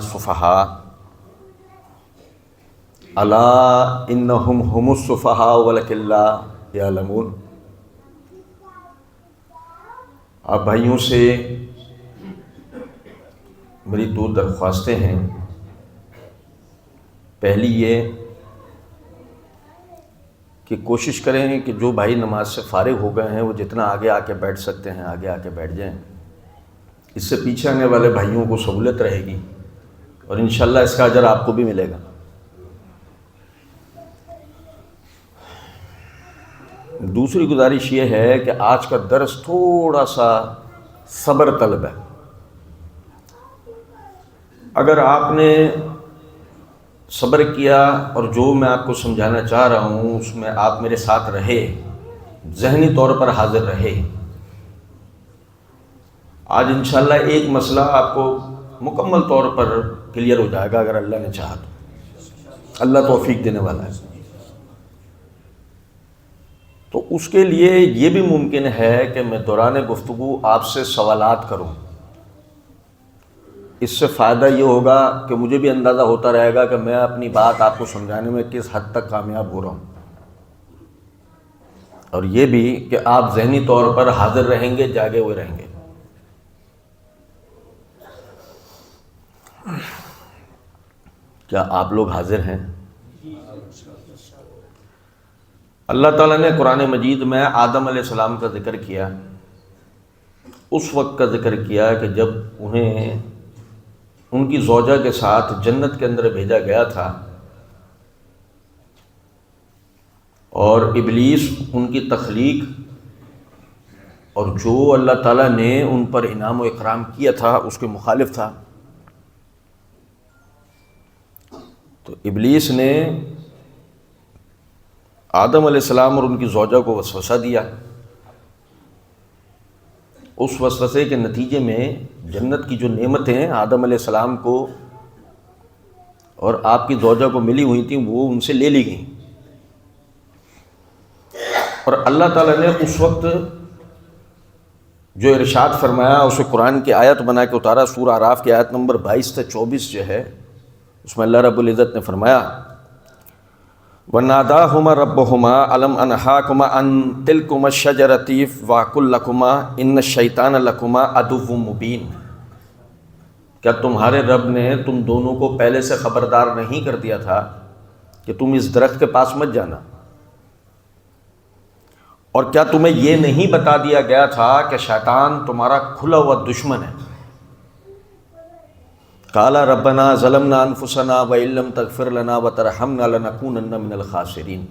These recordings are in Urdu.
السفہاء الا انہم هم السفہاء ولکن لا یعلمون۔ آپ بھائیوں سے میری دو درخواستیں ہیں۔ پہلی یہ کہ کوشش کریں کہ جو بھائی نماز سے فارغ ہو گئے ہیں وہ جتنا آگے آ کے بیٹھ سکتے ہیں آگے آ کے بیٹھ جائیں، اس سے پیچھے آنے والے بھائیوں کو سہولت رہے گی اور انشاءاللہ اس کا اجر آپ کو بھی ملے گا۔ دوسری گزارش یہ ہے کہ آج کا درس تھوڑا سا صبر طلب ہے۔ اگر آپ نے صبر کیا اور جو میں آپ کو سمجھانا چاہ رہا ہوں اس میں آپ میرے ساتھ رہے، ذہنی طور پر حاضر رہے، آج انشاءاللہ ایک مسئلہ آپ کو مکمل طور پر کلیئر ہو جائے گا اگر اللہ نے چاہا تو۔ اللہ توفیق دینے والا ہے۔ تو اس کے لیے یہ بھی ممکن ہے کہ میں دوران گفتگو آپ سے سوالات کروں۔ اس سے فائدہ یہ ہوگا کہ مجھے بھی اندازہ ہوتا رہے گا کہ میں اپنی بات آپ کو سمجھانے میں کس حد تک کامیاب ہو رہا ہوں، اور یہ بھی کہ آپ ذہنی طور پر حاضر رہیں گے، جاگے ہوئے رہیں گے۔ کیا آپ لوگ حاضر ہیں؟ اللہ تعالیٰ نے قرآن مجید میں آدم علیہ السلام کا ذکر کیا، اس وقت کا ذکر کیا کہ جب انہیں ان کی زوجہ کے ساتھ جنت کے اندر بھیجا گیا تھا اور ابلیس ان کی تخلیق اور جو اللہ تعالیٰ نے ان پر انعام و اکرام کیا تھا اس کے مخالف تھا۔ تو ابلیس نے آدم علیہ السلام اور ان کی زوجہ کو وسوسہ دیا۔ اس وسوسے کے نتیجے میں جنت کی جو نعمتیں آدم علیہ السلام کو اور آپ کی زوجہ کو ملی ہوئی تھیں وہ ان سے لے لی گئیں، اور اللہ تعالیٰ نے اس وقت جو ارشاد فرمایا اسے قرآن کی آیت بنا کے اتارا۔ سورہ اعراف کی آیت نمبر 22 سے 24 جو ہے اس میں اللہ رب العزت نے فرمایا وَنَادَاهُمَا رَبُّهُمَا أَلَمْ أَنْهَاكُمَا عَنْ تِلْكُمَا الشَّجَرَةِ وَأَقُلْ لَكُمَا إِنَّ الشَّيْطَانَ لَكُمَا عَدُوٌّ مُّبِينٌ۔ کیا تمہارے رب نے تم دونوں کو پہلے سے خبردار نہیں کر دیا تھا کہ تم اس درخت کے پاس مت جانا؟ اور کیا تمہیں یہ نہیں بتا دیا گیا تھا کہ شیطان تمہارا کھلا ہوا دشمن ہے؟ قال ربنا ظلمنا انفسنا وان لم تغفر لنا وترحمنا لنكونن من الخاسرین۔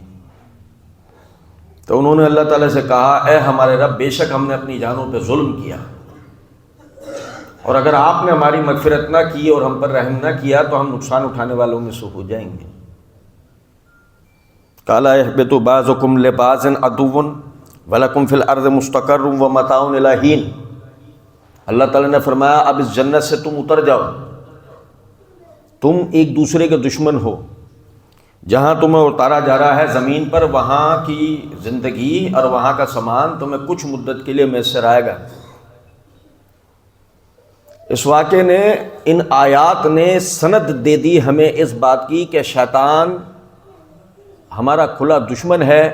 تو انہوں نے اللہ تعالیٰ سے کہا اے ہمارے رب، بے شک ہم نے اپنی جانوں پہ ظلم کیا، اور اگر آپ نے ہماری مغفرت نہ کی اور ہم پر رحم نہ کیا تو ہم نقصان اٹھانے والوں میں سے ہو جائیں گے۔ قال اهبطوا بعضكم لبعض عدو ولكم في الارض مستقر ومتاع الى حين۔ اللہ تعالیٰ نے فرمایا اب اس جنت سے تم اتر جاؤ، تم ایک دوسرے کے دشمن ہو، جہاں تمہیں اتارا جا رہا ہے زمین پر وہاں کی زندگی اور وہاں کا سامان تمہیں کچھ مدت کے لیے میسر آئے گا۔ اس واقعے نے، ان آیات نے سند دے دی ہمیں اس بات کی کہ شیطان ہمارا کھلا دشمن ہے۔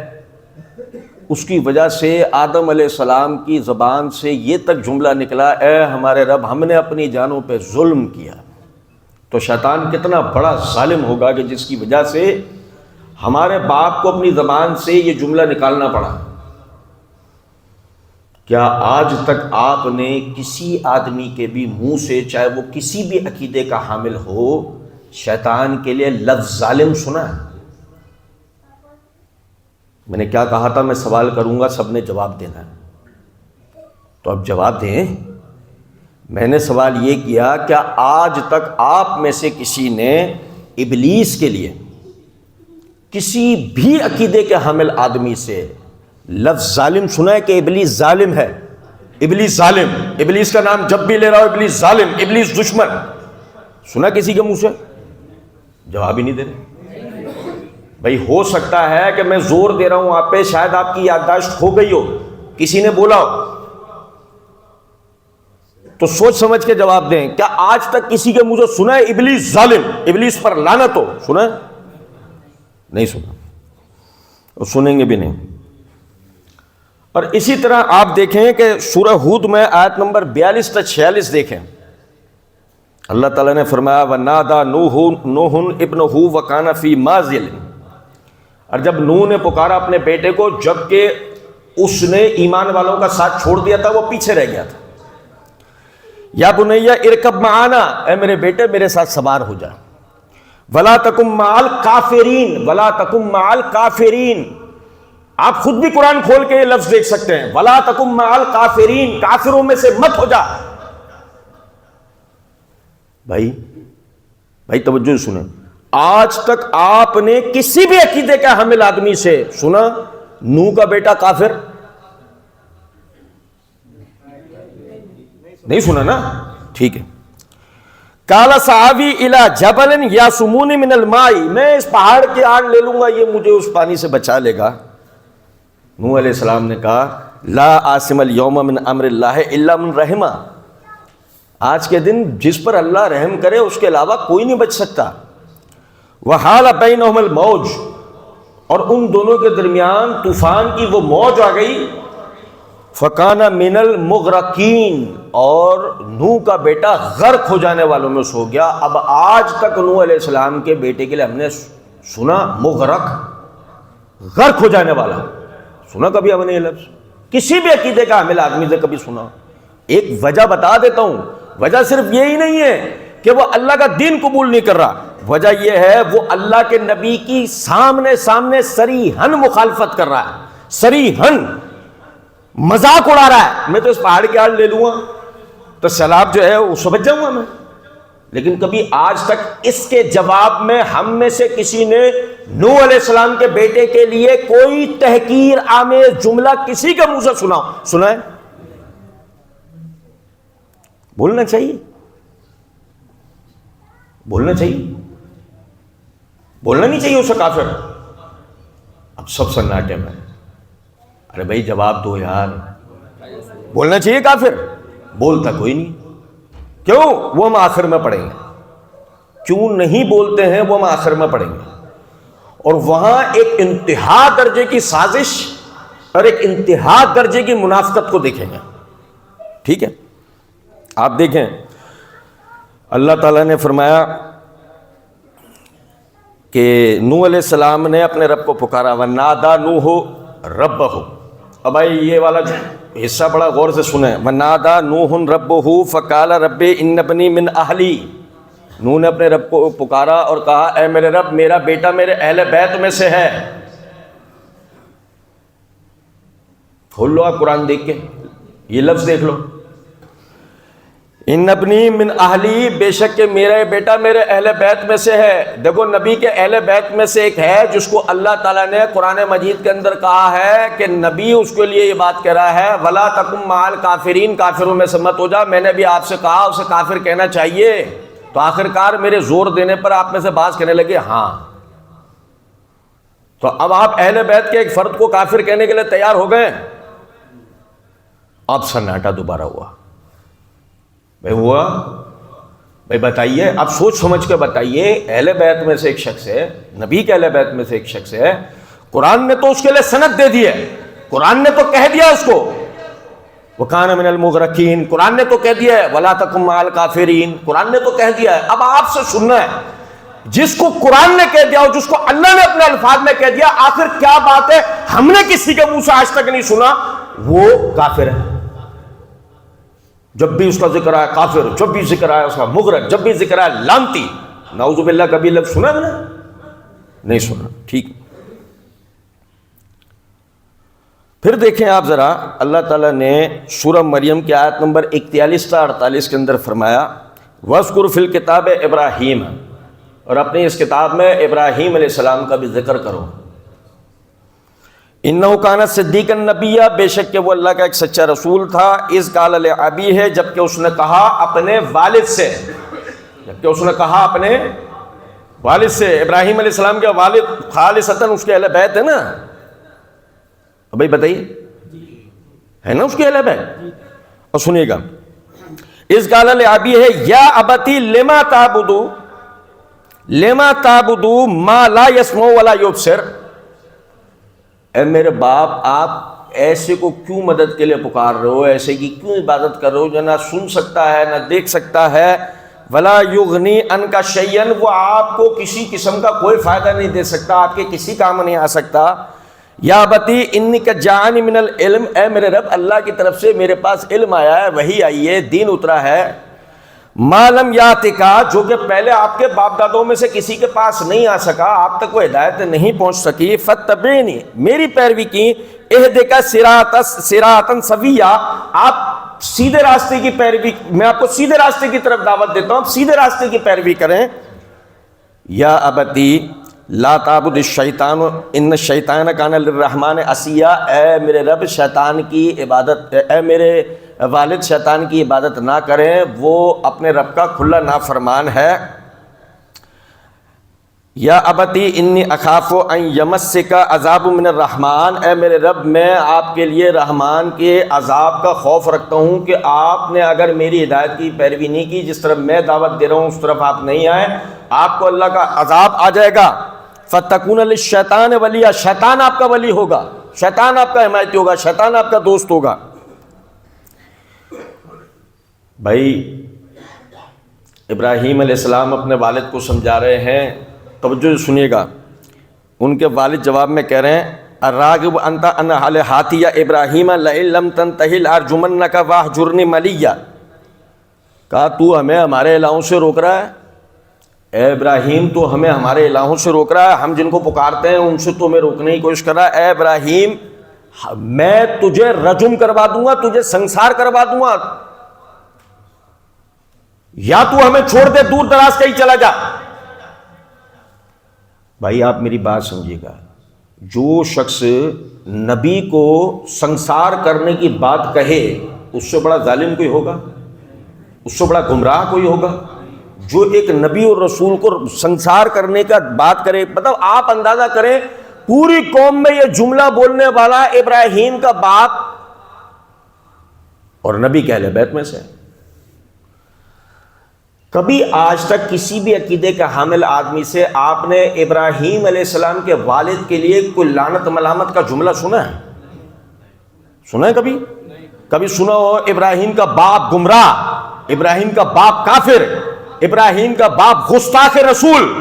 اس کی وجہ سے آدم علیہ السلام کی زبان سے یہ تک جملہ نکلا اے ہمارے رب ہم نے اپنی جانوں پہ ظلم کیا۔ تو شیطان کتنا بڑا ظالم ہوگا کہ جس کی وجہ سے ہمارے باپ کو اپنی زبان سے یہ جملہ نکالنا پڑا۔ کیا آج تک آپ نے کسی آدمی کے بھی منہ سے، چاہے وہ کسی بھی عقیدے کا حامل ہو، شیطان کے لیے لفظ ظالم سنا ہے؟ میں نے کیا کہا تھا، میں سوال کروں گا، سب نے جواب دینا ہے، تو اب جواب دیں۔ میں نے سوال یہ کیا کیا آج تک آپ میں سے کسی نے ابلیس کے لیے کسی بھی عقیدے کے حامل آدمی سے لفظ ظالم سنا ہے کہ ابلیس ظالم ہے؟ ابلیس ظالم، ابلیس کا نام جب بھی لے رہا ہو ابلیس ظالم، ابلیس دشمن، سنا کسی کے منہ سے؟ جواب ہی نہیں دے رہے۔ بھائی ہو سکتا ہے کہ میں زور دے رہا ہوں آپ پہ، شاید آپ کی یادداشت کھو گئی ہو، کسی نے بولا ہو، تو سوچ سمجھ کے جواب دیں. کیا آج تک کسی کے منہ سے سنا ہے ابلیس ظالم، ابلیس پر لعنت ہو؟ سنا ہے؟ نہیں سنا، اور سنیں گے بھی نہیں. اور اسی طرح آپ دیکھیں کہ سورہ ہود میں آیت نمبر 42 تا 46 دیکھیں. اللہ تعالیٰ نے فرمایا وَنَادَى نُوحٌ ابْنَهُ وَكَانَ فِي مَعْزِلٍ. اور جب نوح نے پکارا اپنے بیٹے کو جبکہ اس نے ایمان والوں کا ساتھ چھوڑ دیا تھا، وہ پیچھے رہ گیا تھا. یا بنیا ارکب معانا، اے میرے بیٹے میرے ساتھ سوار ہو جا. ولا تکن مع الکافرین، ولا تکن مع الکافرین. آپ خود بھی قرآن کھول کے یہ لفظ دیکھ سکتے ہیں، ولا تکن مع الکافرین، کافروں میں سے مت ہو جا. بھائی توجہ سنیں، آج تک آپ نے کسی بھی عقیدے کا حامل آدمی سے سنا نوح کا بیٹا کافر؟ نہیں سنا نا؟ ٹھیک ہے. کالا صحابی الی جبل یاسمونی من الماء، میں اس پہاڑ کی آڑ لے لوں گا، یہ مجھے اس پانی سے بچا لے گا. نوح علیہ السلام نے کہا لا عاصم اليوم من امر اللہ الا من رحمہ. آج کے دن جس پر اللہ رحم کرے اس کے علاوہ کوئی نہیں بچ سکتا. وحال بینہم الموج، اور ان دونوں کے درمیان طوفان کی وہ موج آ گئی. فکان من المغرقین، اور نوح کا بیٹا غرق ہو جانے والوں میں سو گیا. اب آج تک نوح علیہ السلام کے بیٹے کے لیے ہم نے سنا مغرق، غرق ہو جانے والا، سنا کبھی ہم نے یہ لفظ؟ کسی بھی عقیدے کا حامل آدمی سے کبھی سنا؟ ایک وجہ بتا دیتا ہوں. وجہ صرف یہی نہیں ہے کہ وہ اللہ کا دین قبول نہیں کر رہا، وجہ یہ ہے وہ اللہ کے نبی کی سامنے صریحاً مخالفت کر رہا ہے، صریحاً مذاق اڑا رہا ہے. میں تو اس پہاڑ کی آڑ لے لوں گا تو سیلاب جو ہے وہ سمجھ جاؤں گا میں. لیکن کبھی آج تک اس کے جواب میں ہم میں سے کسی نے نوح علیہ السلام کے بیٹے کے لیے کوئی تحقیر آمیز جملہ کسی کے منہ سے سنا ہے؟ بولنا چاہیے، بولنا چاہیے، بولنا نہیں چاہیے اسے کافر. اب سب سناٹے میں، ارے بھائی جواب دو یار. بولنا چاہیے کافر، بولتا کوئی نہیں. کیوں؟ وہ ہم آخر میں پڑھیں گے. کیوں نہیں بولتے ہیں وہ ہم آخر میں پڑھیں گے. اور وہاں ایک انتہا درجے کی سازش اور ایک انتہا درجے کی منافقت کو دیکھیں گے. ٹھیک ہے؟ آپ دیکھیں اللہ تعالیٰ نے فرمایا کہ نوح علیہ السلام نے اپنے رب کو پکارا وَنَادَى نُوحٌ رَبَّهُ. اب بھائی یہ والا حصہ بڑا غور سے سنیں. وَنَادَى نُوحٌ رَبَّهُ فَقَالَ رَبِّ إِنَّ ابْنِي مِنْ أَهْلِي. نوح نے اپنے رب کو پکارا اور کہا اے میرے رب میرا بیٹا میرے اہل بیت میں سے ہے. کھول لو آپ قرآن دیکھ کے یہ لفظ دیکھ لو، ان ابنی من اہلی، بے شک کہ میرا بیٹا میرے اہل بیت میں سے ہے. دیکھو نبی کے اہل بیت میں سے ایک ہے جس کو اللہ تعالیٰ نے قرآن مجید کے اندر کہا ہے کہ نبی اس کے لیے یہ بات کہہ رہا ہے ولا تکن مع الکافرین، کافروں میں سے مت ہو جا. میں نے بھی آپ سے کہا اسے کافر کہنا چاہیے، تو آخر کار میرے زور دینے پر آپ میں سے بعض کہنے لگے ہاں. تو اب آپ اہل بیت کے ایک فرد کو کافر کہنے کے لیے تیار ہو گئے. اب سناٹا دوبارہ ہوا. ہوا بھائی بتائیے، اب سوچ سمجھ کے بتائیے. اہل بیت میں سے ایک شخص ہے، نبی کے اہل بیت میں سے ایک شخص ہے، قرآن نے تو اس کے لیے سند دے دی ہے، قرآن نے تو کہہ دیا اس کو وَكَانَ مِنَ الْمُغْرَقِينَ، قرآن نے تو کہہ دیا ہے وَلَا تَكُن مَعَ الْكَافِرِينَ، قرآن نے تو کہہ دیا ہے. اب آپ سے سننا ہے جس کو قرآن نے کہہ دیا اور جس کو اللہ نے اپنے الفاظ میں کہہ دیا، آخر کیا بات ہے ہم نے کسی کے منہ سے آج تک نہیں سنا وہ کافر ہے. جب بھی اس کا ذکر آیا کافر، جب بھی ذکر آیا اس کا مغرق، جب بھی ذکر آیا لانتی. نعوذ باللہ کبھی لفظ سنا ہے نہیں سنا. ٹھیک. پھر دیکھیں آپ ذرا، اللہ تعالیٰ نے سورہ مریم کی آیت نمبر 41 تا 48 کے اندر فرمایا وَاذْكُرْ فِي الْكِتَابِ ابراہیم، اور اپنی اس کتاب میں ابراہیم علیہ السلام کا بھی ذکر کرو. اِنَّهُ كَانَ صِدِّيقًا نَبِيًّا، بے شک کہ وہ اللہ کا ایک سچا رسول تھا. اِذْ قَالَ لِأَبِيهِ، جبکہ اس نے کہا اپنے والد سے، جبکہ اس نے کہا اپنے والد سے. ابراہیم علیہ السلام کے والد خالصتاً اس کے اہل بیت ہے نا. بھائی بتائیے ہے نا اس کے اہل بیت. اور سنیے گا اس قال لابی ہے یا ابتی لما تعبدو ما لا يسمع ولا يبصر، اے میرے باپ آپ ایسے کو کیوں مدد کے لیے پکار رہے ہو، ایسے کی کیوں عبادت کر رہے ہو جو نہ سن سکتا ہے نہ دیکھ سکتا ہے، ولا یغنی عنک شیئا، وہ آپ کو کسی قسم کا کوئی فائدہ نہیں دے سکتا، آپ کے کسی کام نہیں آ سکتا۔ یا بتی انک جاءنی من العلم، اے میرے رب اللہ کی طرف سے میرے پاس علم آیا ہے، وحی آئی ہے، دین اترا ہے، ما لم یاتکا، جو کہ پہلے آپ کے باپ دادوں میں سے کسی کے پاس نہیں آ سکا، آپ تک وہ ہدایت نہیں پہنچ سکی، فتبعنی، میری پیروی کی، اہدک صراطا سویا، آپ سیدھے راستے کی پیروی، میں آپ کو سیدھے راستے کی طرف دعوت دیتا ہوں، آپ سیدھے راستے کی پیروی کریں۔ یا ابتی لا تعبد الشیطان ان الشیطان کان للرحمن عصیا، اے میرے رب شیطان کی عبادت، اے میرے والد شیطان کی عبادت نہ کریں، وہ اپنے رب کا کھلا نافرمان ہے۔ یا ابتی انی اخاف ان یمسک عذاب من الرحمن، اے میرے رب میں آپ کے لیے رحمان کے عذاب کا خوف رکھتا ہوں کہ آپ نے اگر میری ہدایت کی پیروی نہیں کی، جس طرف میں دعوت دے رہا ہوں اس طرف آپ نہیں آئے، آپ کو اللہ کا عذاب آ جائے گا۔ فتکون للشیطان ولیا، شیطان آپ کا ولی ہوگا، شیطان آپ کا حمایتی ہوگا، شیطان آپ کا دوست ہوگا۔ بھائی ابراہیم علیہ السلام اپنے والد کو سمجھا رہے ہیں، توجہ سے سنیے گا، ان کے والد جواب میں کہہ رہے ہیں الراغب انت ان آلہتی یا ابراہیم لئن لم تنتہ لارجمنک واہجرنی ملیہ، کہا تو ہمیں ہمارے الہوں سے روک رہا ہے، اے ابراہیم تو ہمیں ہمارے الہوں سے روک رہا ہے، ہم جن کو پکارتے ہیں ان سے تو ہمیں روکنے کی کوشش کر رہا ہے، اے ابراہیم میں تجھے رجم کروا دوں گا، تجھے سنسار کروا دوں گا، یا تو ہمیں چھوڑ دے دور دراز کہیں چلا جا۔ بھائی آپ میری بات سمجھیے گا، جو شخص نبی کو سنسار کرنے کی بات کہے اس سے بڑا ظالم کوئی ہوگا، اس سے بڑا گمراہ کوئی ہوگا؟ جو ایک نبی اور رسول کو سنسار کرنے کا بات کرے، مطلب آپ اندازہ کریں پوری قوم میں یہ جملہ بولنے والا ابراہیم کا باپ اور نبی کہ اہل بیت میں سے۔ کبھی آج تک کسی بھی عقیدے کا حامل آدمی سے آپ نے ابراہیم علیہ السلام کے والد کے لیے کوئی لعنت ملامت کا جملہ سنا ہے؟ سنا ہے کبھی؟ کبھی سنا ہو ابراہیم کا باپ گمراہ، ابراہیم کا باپ کافر، ابراہیم کا باپ گستاخ رسول،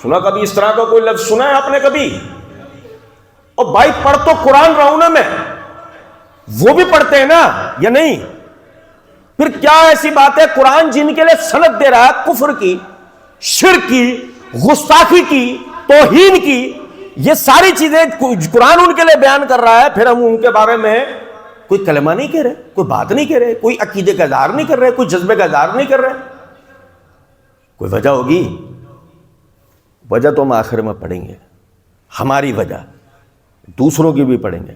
سنا کبھی اس طرح کا کوئی لفظ سنا ہے آپ نے کبھی؟ اور بھائی پڑھ تو قرآن رہا ہوں نا میں، وہ بھی پڑھتے ہیں نا یا نہیں؟ پھر کیا ایسی بات ہے قرآن جن کے لیے سند دے رہا ہے کفر کی، شرک کی، گستاخی کی، توہین کی، یہ ساری چیزیں قرآن ان کے لیے بیان کر رہا ہے، پھر ہم ان کے بارے میں کوئی کلمہ نہیں کہہ رہے، کوئی بات نہیں کہہ رہے، کوئی عقیدے کا اظہار نہیں کر رہے، کوئی جذبے کا اظہار نہیں کر رہے؟ کوئی وجہ ہوگی، وجہ تو ہم آخر میں پڑھیں گے، ہماری وجہ، دوسروں کی بھی پڑھیں گے،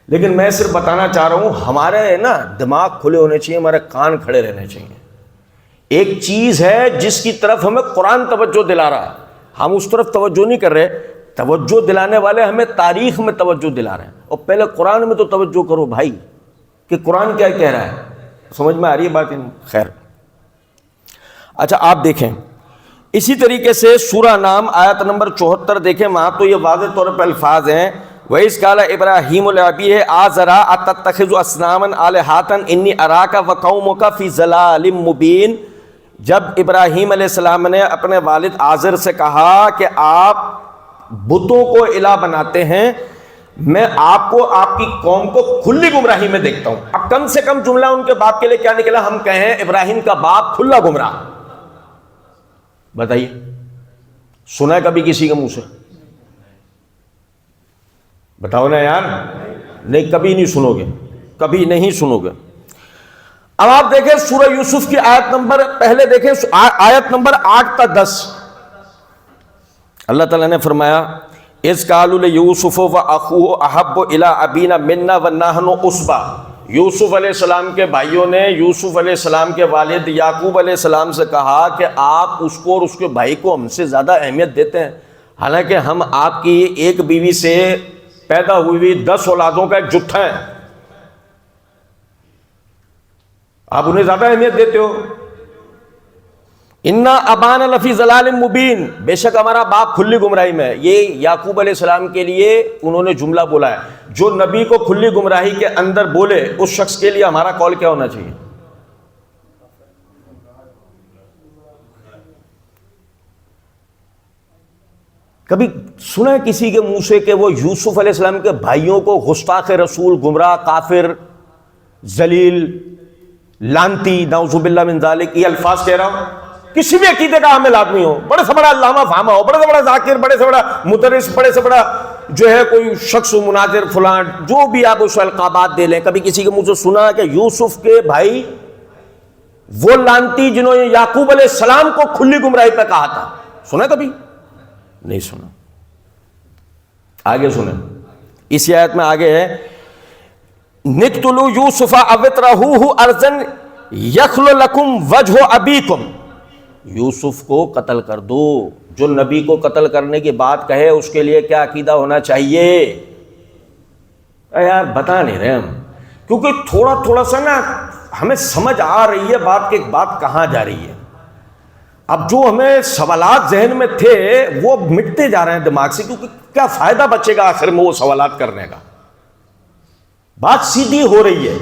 لیکن میں صرف بتانا چاہ رہا ہوں ہمارے نا دماغ کھلے ہونے چاہیے، ہمارے کان کھڑے رہنے چاہیے۔ ایک چیز ہے جس کی طرف ہمیں قرآن توجہ دلا رہا ہے، ہم اس طرف توجہ نہیں کر رہے، توجہ دلانے والے ہمیں تاریخ میں توجہ دلا رہے ہیں، اور پہلے قرآن میں تو توجہ کرو بھائی کہ قرآن کیا کہہ رہا ہے، سمجھ میں آ رہی ہے بات؟ خیر، اچھا آپ دیکھیں اسی طریقے سے سورہ نام آیت نمبر 74 دیکھیں، وہاں تو یہ واضح طور پر الفاظ ہیں وَإِذْ قَالَ إِبْرَاهِيمُ لِأَبِيهِ آزَرَ أَتَتَّخِذُ أَصْنَامًا آلِهَةً إِنِّي أَرَاكَ وَقَوْمَكَ فِي ضَلَالٍ مُبِينٍ، جب ابراہیم علیہ السلام نے اپنے والد آزر سے کہا کہ آپ بتوں کو الہ بناتے ہیں، میں آپ کو آپ کی قوم کو کھلی گمراہی میں دیکھتا ہوں۔ اب کم سے کم جملہ ان کے باپ کے لیے کیا نکلا؟ ہم کہیں ابراہیم کا باپ کھلا گمراہ۔ بتائیے سنا ہے کبھی کسی کے منہ سے؟ بتاؤ نا یار، نہیں کبھی نہیں سنو گے، کبھی نہیں سنو گے۔ اب آپ دیکھیں سورہ یوسف کی آیت نمبر، پہلے دیکھیں آیت نمبر 8 تا 10، اللہ تعالیٰ نے فرمایا اِذْ قَالُوا لِيُوسُفَ وَأَخُوهُ أَحَبُّ إِلَىٰ أَبِينَا مِنَّا وَنَحْنُ عُصْبَةٌ، یوسف علیہ السلام کے بھائیوں نے یوسف علیہ السلام کے والد یعقوب علیہ السلام سے کہا کہ آپ اس کو اور اس کے بھائی کو ہم سے زیادہ اہمیت دیتے ہیں، حالانکہ ہم آپ کی ایک بیوی سے پیدا ہوئی 10 اولادوں کا ایک جتھا ہے۔ آپ انہیں زیادہ اہمیت دیتے ہو. انا ابانا لفی ضلال مبین، بے شک ہمارا باپ کھلی گمراہی میں ہے. یہ یعقوب علیہ السلام کے لیے انہوں نے جملہ بولا ہے. جو نبی کو کھلی گمراہی کے اندر بولے اس شخص کے لیے ہمارا قول کیا ہونا چاہیے؟ کبھی سنا ہے کسی کے منہ سے کہ وہ یوسف علیہ السلام کے بھائیوں کو گستاخ رسول، گمراہ، کافر، ذلیل، لانتی، نعوذ باللہ من ذالک، یہ الفاظ کہہ رہا ہوں؟ کسی بھی عقیدے کا حامل آدمی ہو، بڑے سے بڑا علامہ فہمہ ہو، بڑے سے بڑا ذاکر، بڑے سے بڑا مدرس، بڑے سے بڑا جو ہے کوئی شخص مناظر فلان، جو بھی آپ اس القابات دے لیں، کبھی کسی کے منہ سے سنا کہ یوسف کے بھائی وہ لانتی جنہوں نے یعقوب علیہ السلام کو کھلی گمراہی پہ کہا تھا؟ سنا کبھی؟ نہیں سنا. آگے سنیں، اسی آیت میں آگے ہے نقتلوا یوسف او اطرحوہ ارضا یخل لکم وجہ ابیکم، یوسف کو قتل کر دو. جو نبی کو قتل کرنے کی بات کہے اس کے لیے کیا عقیدہ ہونا چاہیے؟ یار بتا نہیں رہے ہم، کیونکہ تھوڑا تھوڑا سا نا ہمیں سمجھ آ رہی ہے بات کہ بات کہاں جا رہی ہے. اب جو ہمیں سوالات ذہن میں تھے وہ مٹتے جا رہے ہیں دماغ سے، کیونکہ کیا فائدہ بچے گا آخر میں وہ سوالات کرنے کا. بات سیدھی ہو رہی ہے،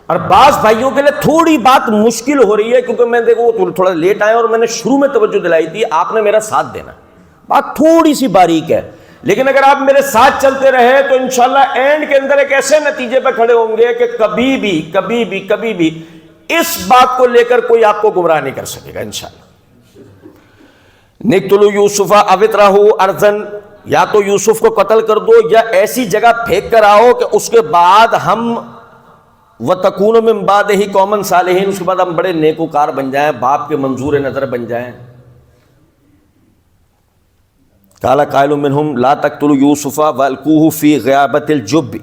اور بعض بھائیوں کے لیے تھوڑی بات مشکل ہو رہی ہے، کیونکہ میں دیکھو تھوڑا لیٹ آئے اور میں نے شروع میں توجہ دلائی تھی، آپ نے میرا ساتھ دینا. بات تھوڑی سی باریک ہے، لیکن اگر آپ میرے ساتھ چلتے رہے تو انشاءاللہ اینڈ کے اندر ایک ایسے نتیجے پہ کھڑے ہوں گے کہ کبھی بھی اس بات کو لے کر کوئی آپ کو گمراہ نہیں کر سکے گا انشاءاللہ. نقتلوا یوسف او اطرحوہ ارضا، یا تو یوسف کو قتل کر دو یا ایسی جگہ پھینک کر آؤ کہ اس کے بعد ہم وَتَكُونُ مِن بَعْدِهِ قَوْمًا صَالِحِينَ، اس کے بعد ہم بڑے نیکوکار بن جائیں، باپ کے منظور نظر بن جائیں. قَالَ قَائِلٌ مِّنْهُمْ لَا تَقْتُلُوا يُوسُفَ وَأَلْقُوهُ فِي غِيَابَةِ الْجُبِّ،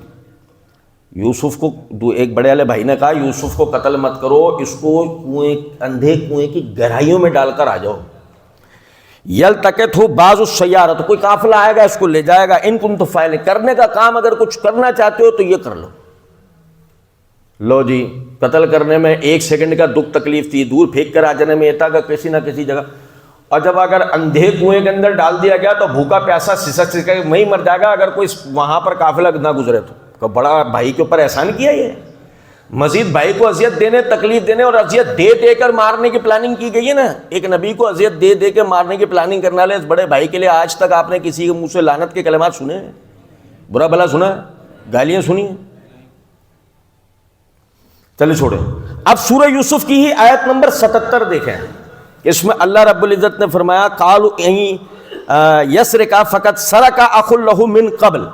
یوسف کو ایک بڑے والے بھائی نے کہا یوسف کو قتل مت کرو، اس کو اندھے کنویں کی گہرائیوں میں ڈال کر آ جاؤ. یلتقطہ بعض السیارہ، تو کوئی قافلہ آئے گا اس کو لے جائے گا. ان کنتم فاعلین، کرنے کا کام اگر کچھ کرنا چاہتے ہو تو یہ کر لو. لو جی، قتل کرنے میں 1 سیکنڈ کا دکھ تکلیف تھی، دور پھینک کر آ جانے میں یہ تھا کہ کسی نہ کسی جگہ. اور جب اگر اندھے کنویں کے اندر ڈال دیا گیا تو بھوکا پیاسا سسک کے وہیں مر جائے گا اگر کوئی وہاں پر قافلہ نہ گزرے تو. بڑا بھائی کے اوپر احسان کیا یہ، مزید بھائی کو اذیت دینے، تکلیف دینے اور اذیت دے کر مارنے کی پلاننگ کی گئی ہے نا. ایک نبی کو اذیت دے کے مارنے کی پلاننگ کرنے والے اس بڑے بھائی کے لیے آج تک آپ نے کسی کے منہ سے لعنت کے کلمات سنے ہیں؟ برا بھلا سنا ہے؟ گالیاں سنی ہیں؟ چلے چھوڑے. اب سورہ یوسف کی ہی آیت نمبر 77 دیکھیں، اس میں اللہ رب العزت نے فرمایا قالوا یسرق فقد سرق اخ له من قبل.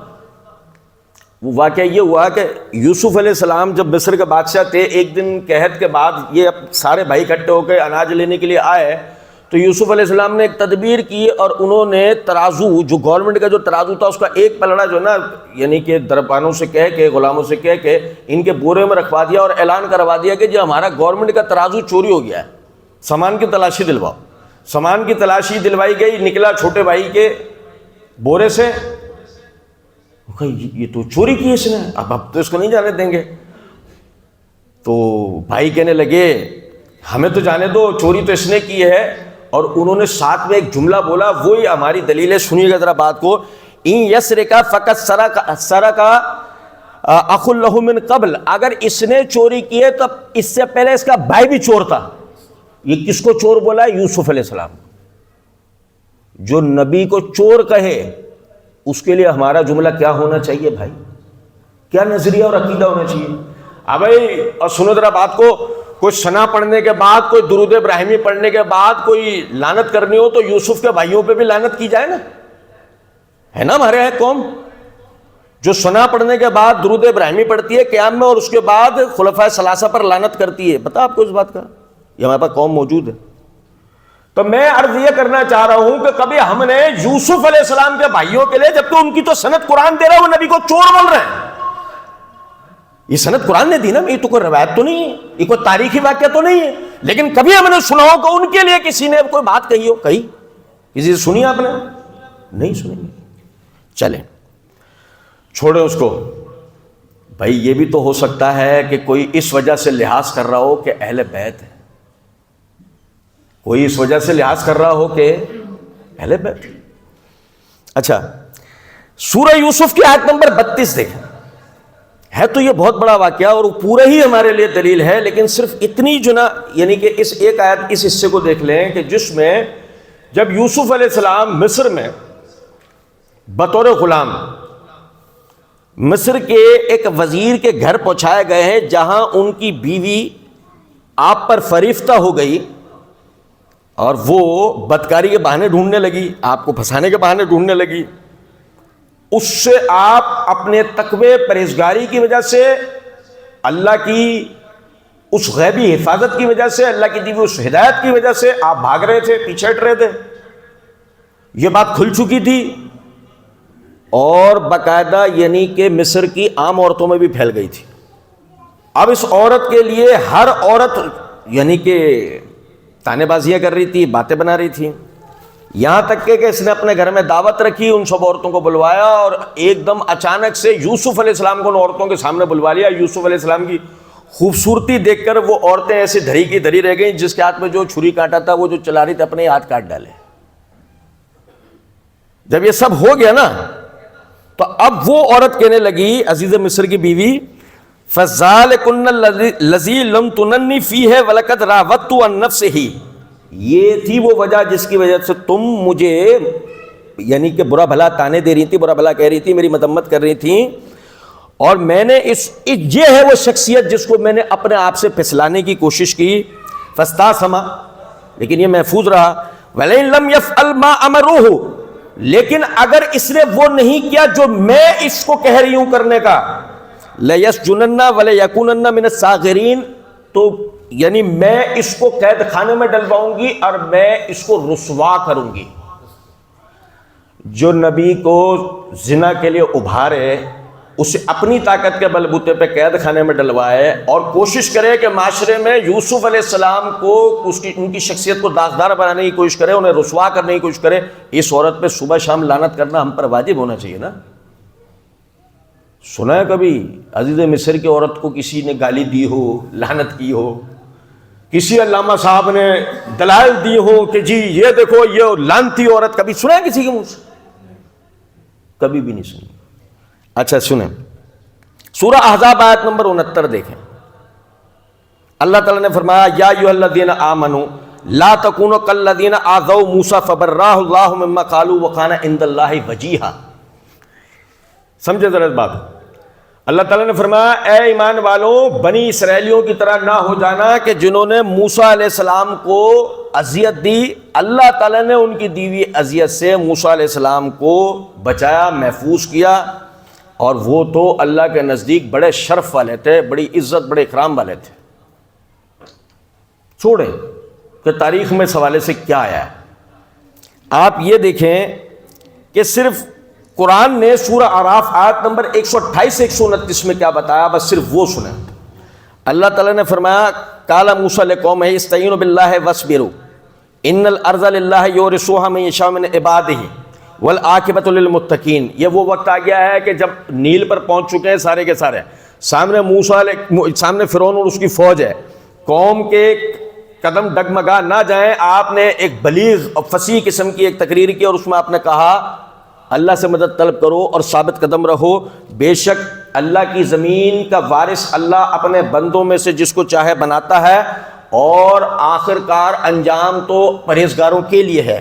وہ واقعہ یہ ہوا کہ یوسف علیہ السلام جب مصر کے بادشاہ تھے، ایک دن قحط کے بعد یہ اب سارے بھائی اکٹھے ہو کے اناج لینے کے لیے آئے تو یوسف علیہ السلام نے ایک تدبیر کی اور انہوں نے ترازو، جو گورنمنٹ کا جو ترازو تھا اس کا ایک پلڑا جو ہے نا، یعنی کہ دربانوں سے کہہ کے، غلاموں سے کہہ کے ان کے بورے میں رکھوا دیا اور اعلان کروا دیا کہ جی ہمارا گورنمنٹ کا ترازو چوری ہو گیا ہے، سامان کی تلاشی دلواؤ. سامان کی تلاشی دلوائی گئی، نکلا چھوٹے بھائی کے بورے سے، یہ تو چوری کی اس نے، اب تو اس کو نہیں جانے دیں گے. تو بھائی کہنے لگے ہمیں تو جانے دو، چوری تو اس نے کی ہے. اور انہوں نے ساتھ میں ایک جملہ بولا، وہی ہماری دلیل ہے، سنیے گا ذرا بات کو. ان یسرق فقد سرق اخ له من قبل، اگر اس نے چوری کی ہے تو اس سے پہلے اس کا بھائی بھی چور تھا. یہ کس کو چور بولا ہے؟ یوسف علیہ السلام. جو نبی کو چور کہے اس کے لیے ہمارا جملہ کیا ہونا چاہیے بھائی؟ کیا نظریہ اور عقیدہ ہونا چاہیے؟ اب بھائی اور سنو ذرا بات کو، کوئی ثنا پڑھنے کے بعد، کوئی درود ابراہیمی پڑھنے کے بعد کوئی لعنت کرنی ہو تو یوسف کے بھائیوں پہ بھی لعنت کی جائے نا، ہے نا. ہمارے یہاں قوم جو ثنا پڑھنے کے بعد درود ابراہیمی پڑھتی ہے قیام میں اور اس کے بعد خلفائے ثلاثہ پر لعنت کرتی ہے. پتہ آپ کو اس بات کا؟ یہ ہمارے پاس قوم موجود ہے. تو میں عرض یہ کرنا چاہ رہا ہوں کہ کبھی ہم نے یوسف علیہ السلام کے بھائیوں کے لیے، جب تو ان کی تو سند قرآن دے رہا ہے، وہ نبی کو چور بول رہے ہیں، یہ سند قرآن نے دی نا، یہ تو کوئی روایت تو نہیں ہے، یہ کوئی تاریخی واقعہ تو نہیں ہے. لیکن کبھی ہم نے سنا ہو کہ ان کے لیے کسی نے کوئی بات کہی ہو؟ کہی کسی سے سنی آپ نے؟ نہیں سنی. چلیں چھوڑیں اس کو. بھائی یہ بھی تو ہو سکتا ہے کہ کوئی اس وجہ سے لحاظ کر رہا ہو کہ اہل بیت ہے، کوئی اس وجہ سے لحاظ کر رہا ہو کہ اہل بیت۔ اچھا، سورہ یوسف کی آیت نمبر 32 دیکھیں، ہے تو یہ بہت بڑا واقعہ اور وہ پورا ہی ہمارے لیے دلیل ہے، لیکن صرف اتنی یعنی کہ اس ایک آیت اس حصے کو دیکھ لیں کہ جس میں جب یوسف علیہ السلام مصر میں بطور غلام مصر کے ایک وزیر کے گھر پہنچائے گئے ہیں، جہاں ان کی بیوی آپ پر فریفتہ ہو گئی اور وہ بدکاری کے بہانے ڈھونڈنے لگی، آپ کو پھنسانے کے بہانے ڈھونڈنے لگی۔ اس سے آپ اپنے تقوی پرہیزگاری کی وجہ سے، اللہ کی اس غیبی حفاظت کی وجہ سے، اللہ کی دی ہوئی اس ہدایت کی وجہ سے آپ بھاگ رہے تھے، پیچھے ہٹ رہے تھے، یہ بات کھل چکی تھی اور باقاعدہ یعنی کہ مصر کی عام عورتوں میں بھی پھیل گئی تھی۔ اب اس عورت کے لیے ہر عورت یعنی کہ تانے بازیاں کر رہی تھی، باتیں بنا رہی تھی، یہاں تک کہ اس نے اپنے گھر میں دعوت رکھی، ان سب عورتوں کو بلوایا اور ایک دم اچانک سے یوسف علیہ السلام کو ان عورتوں کے سامنے بلوا لیا۔ یوسف علیہ السلام کی خوبصورتی دیکھ کر وہ عورتیں ایسے دھری کی دھری رہ گئیں، جس کے ہاتھ میں جو چھری کانٹا تھا وہ جو چلا رہی تھی اپنے ہاتھ کاٹ ڈالے۔ جب یہ سب ہو گیا نا تو اب وہ عورت کہنے لگی، عزیز مصر کی بیوی، فَذَلِكُنَّ الَّذِي لَمْ تُنَنِّ فِيهِ وَلَقَدْ رَاوَدتُّهُ عَن نَفْسِهِ، یہ تھی وہ وجہ جس کی وجہ سے تم مجھے یعنی کہ برا بھلا تانے دے رہی تھی، برا بھلا کہہ رہی تھی، میری مذمت کر رہی تھی، اور میں نے یہ ہے وہ شخصیت جس کو میں نے اپنے آپ سے پھسلانے کی کوشش کی، فَاسْتَعْصَمَ، لیکن یہ محفوظ رہا، وَلَئِن لَمْ يَفْعَلْ مَا أَمَرُوهُ، لیکن اگر اس نے وہ نہیں کیا جو میں اس کو کہہ رہی ہوں کرنے کا، لَيَسْجُنَنَّ وَلَيَكُونَنَّ مِنَ الصَّاغِرِينَ، تو یعنی میں اس کو قید خانے میں ڈلواؤں گی اور میں اس کو رسوا کروں گی۔ جو نبی کو زنا کے لیے ابھارے، اسے اپنی طاقت کے بلبوتے پہ قید خانے میں ڈلوائے اور کوشش کرے کہ معاشرے میں یوسف علیہ السلام کو ان کی شخصیت کو داغدار بنانے کی کوشش کرے، انہیں رسوا کرنے کی کوشش کرے، اس عورت پہ صبح شام لعنت کرنا ہم پر واجب ہونا چاہیے نا۔ سنا ہے کبھی عزیز مصر کی عورت کو کسی نے گالی دی ہو، لعنت کی ہو، کسی علامہ صاحب نے دلائل دی ہو کہ جی یہ دیکھو یہ لعنتی عورت، کبھی سنا ہے کسی کے منہ سے؟ کبھی بھی نہیں سنی۔ اچھا سنیں، سورہ احزاب آیت نمبر 69 دیکھیں، اللہ تعالیٰ نے فرمایا، یا ایھا الذین آمنوا لا تکونوا کالذین آذوا موسیٰ فبرأہ اللہ مما قالوا وکان عند اللہ وجیہا۔ سمجھے ذرا اس بات، اللہ تعالیٰ نے فرمایا اے ایمان والوں، بنی اسرائیلیوں کی طرح نہ ہو جانا کہ جنہوں نے موسیٰ علیہ السلام کو اذیت دی، اللہ تعالیٰ نے ان کی دی ہوئی اذیت سے موسیٰ علیہ السلام کو بچایا، محفوظ کیا، اور وہ تو اللہ کے نزدیک بڑے شرف والے تھے، بڑی عزت بڑے اکرام والے تھے۔ چھوڑیں کہ تاریخ میں اس حوالے سے کیا آیا ہے، آپ یہ دیکھیں کہ صرف قرآن نے سورہ اعراف آیت نمبر 128 سے 129 میں کیا بتایا، بس صرف وہ سنیں۔ اللہ تعالیٰ نے فرمایا، قال موسیٰ لقومہ استعینوا باللہ واصبروا ان الارض للہ یورثها من یشاء من عبادہ والعاقبۃ للمتقین۔ یہ وہ وقت آ گیا ہے کہ جب نیل پر پہنچ چکے ہیں سارے کے سارے، سامنے سامنے فرعون اور اس کی فوج ہے، قوم کے قدم ڈگمگا نہ جائیں۔ آپ نے ایک بلیغ اور فصیح قسم کی ایک تقریر کی اور اس میں آپ نے کہا اللہ سے مدد طلب کرو اور ثابت قدم رہو، بے شک اللہ کی زمین کا وارث اللہ اپنے بندوں میں سے جس کو چاہے بناتا ہے، اور آخر کار انجام تو پرہیزگاروں کے لیے ہے۔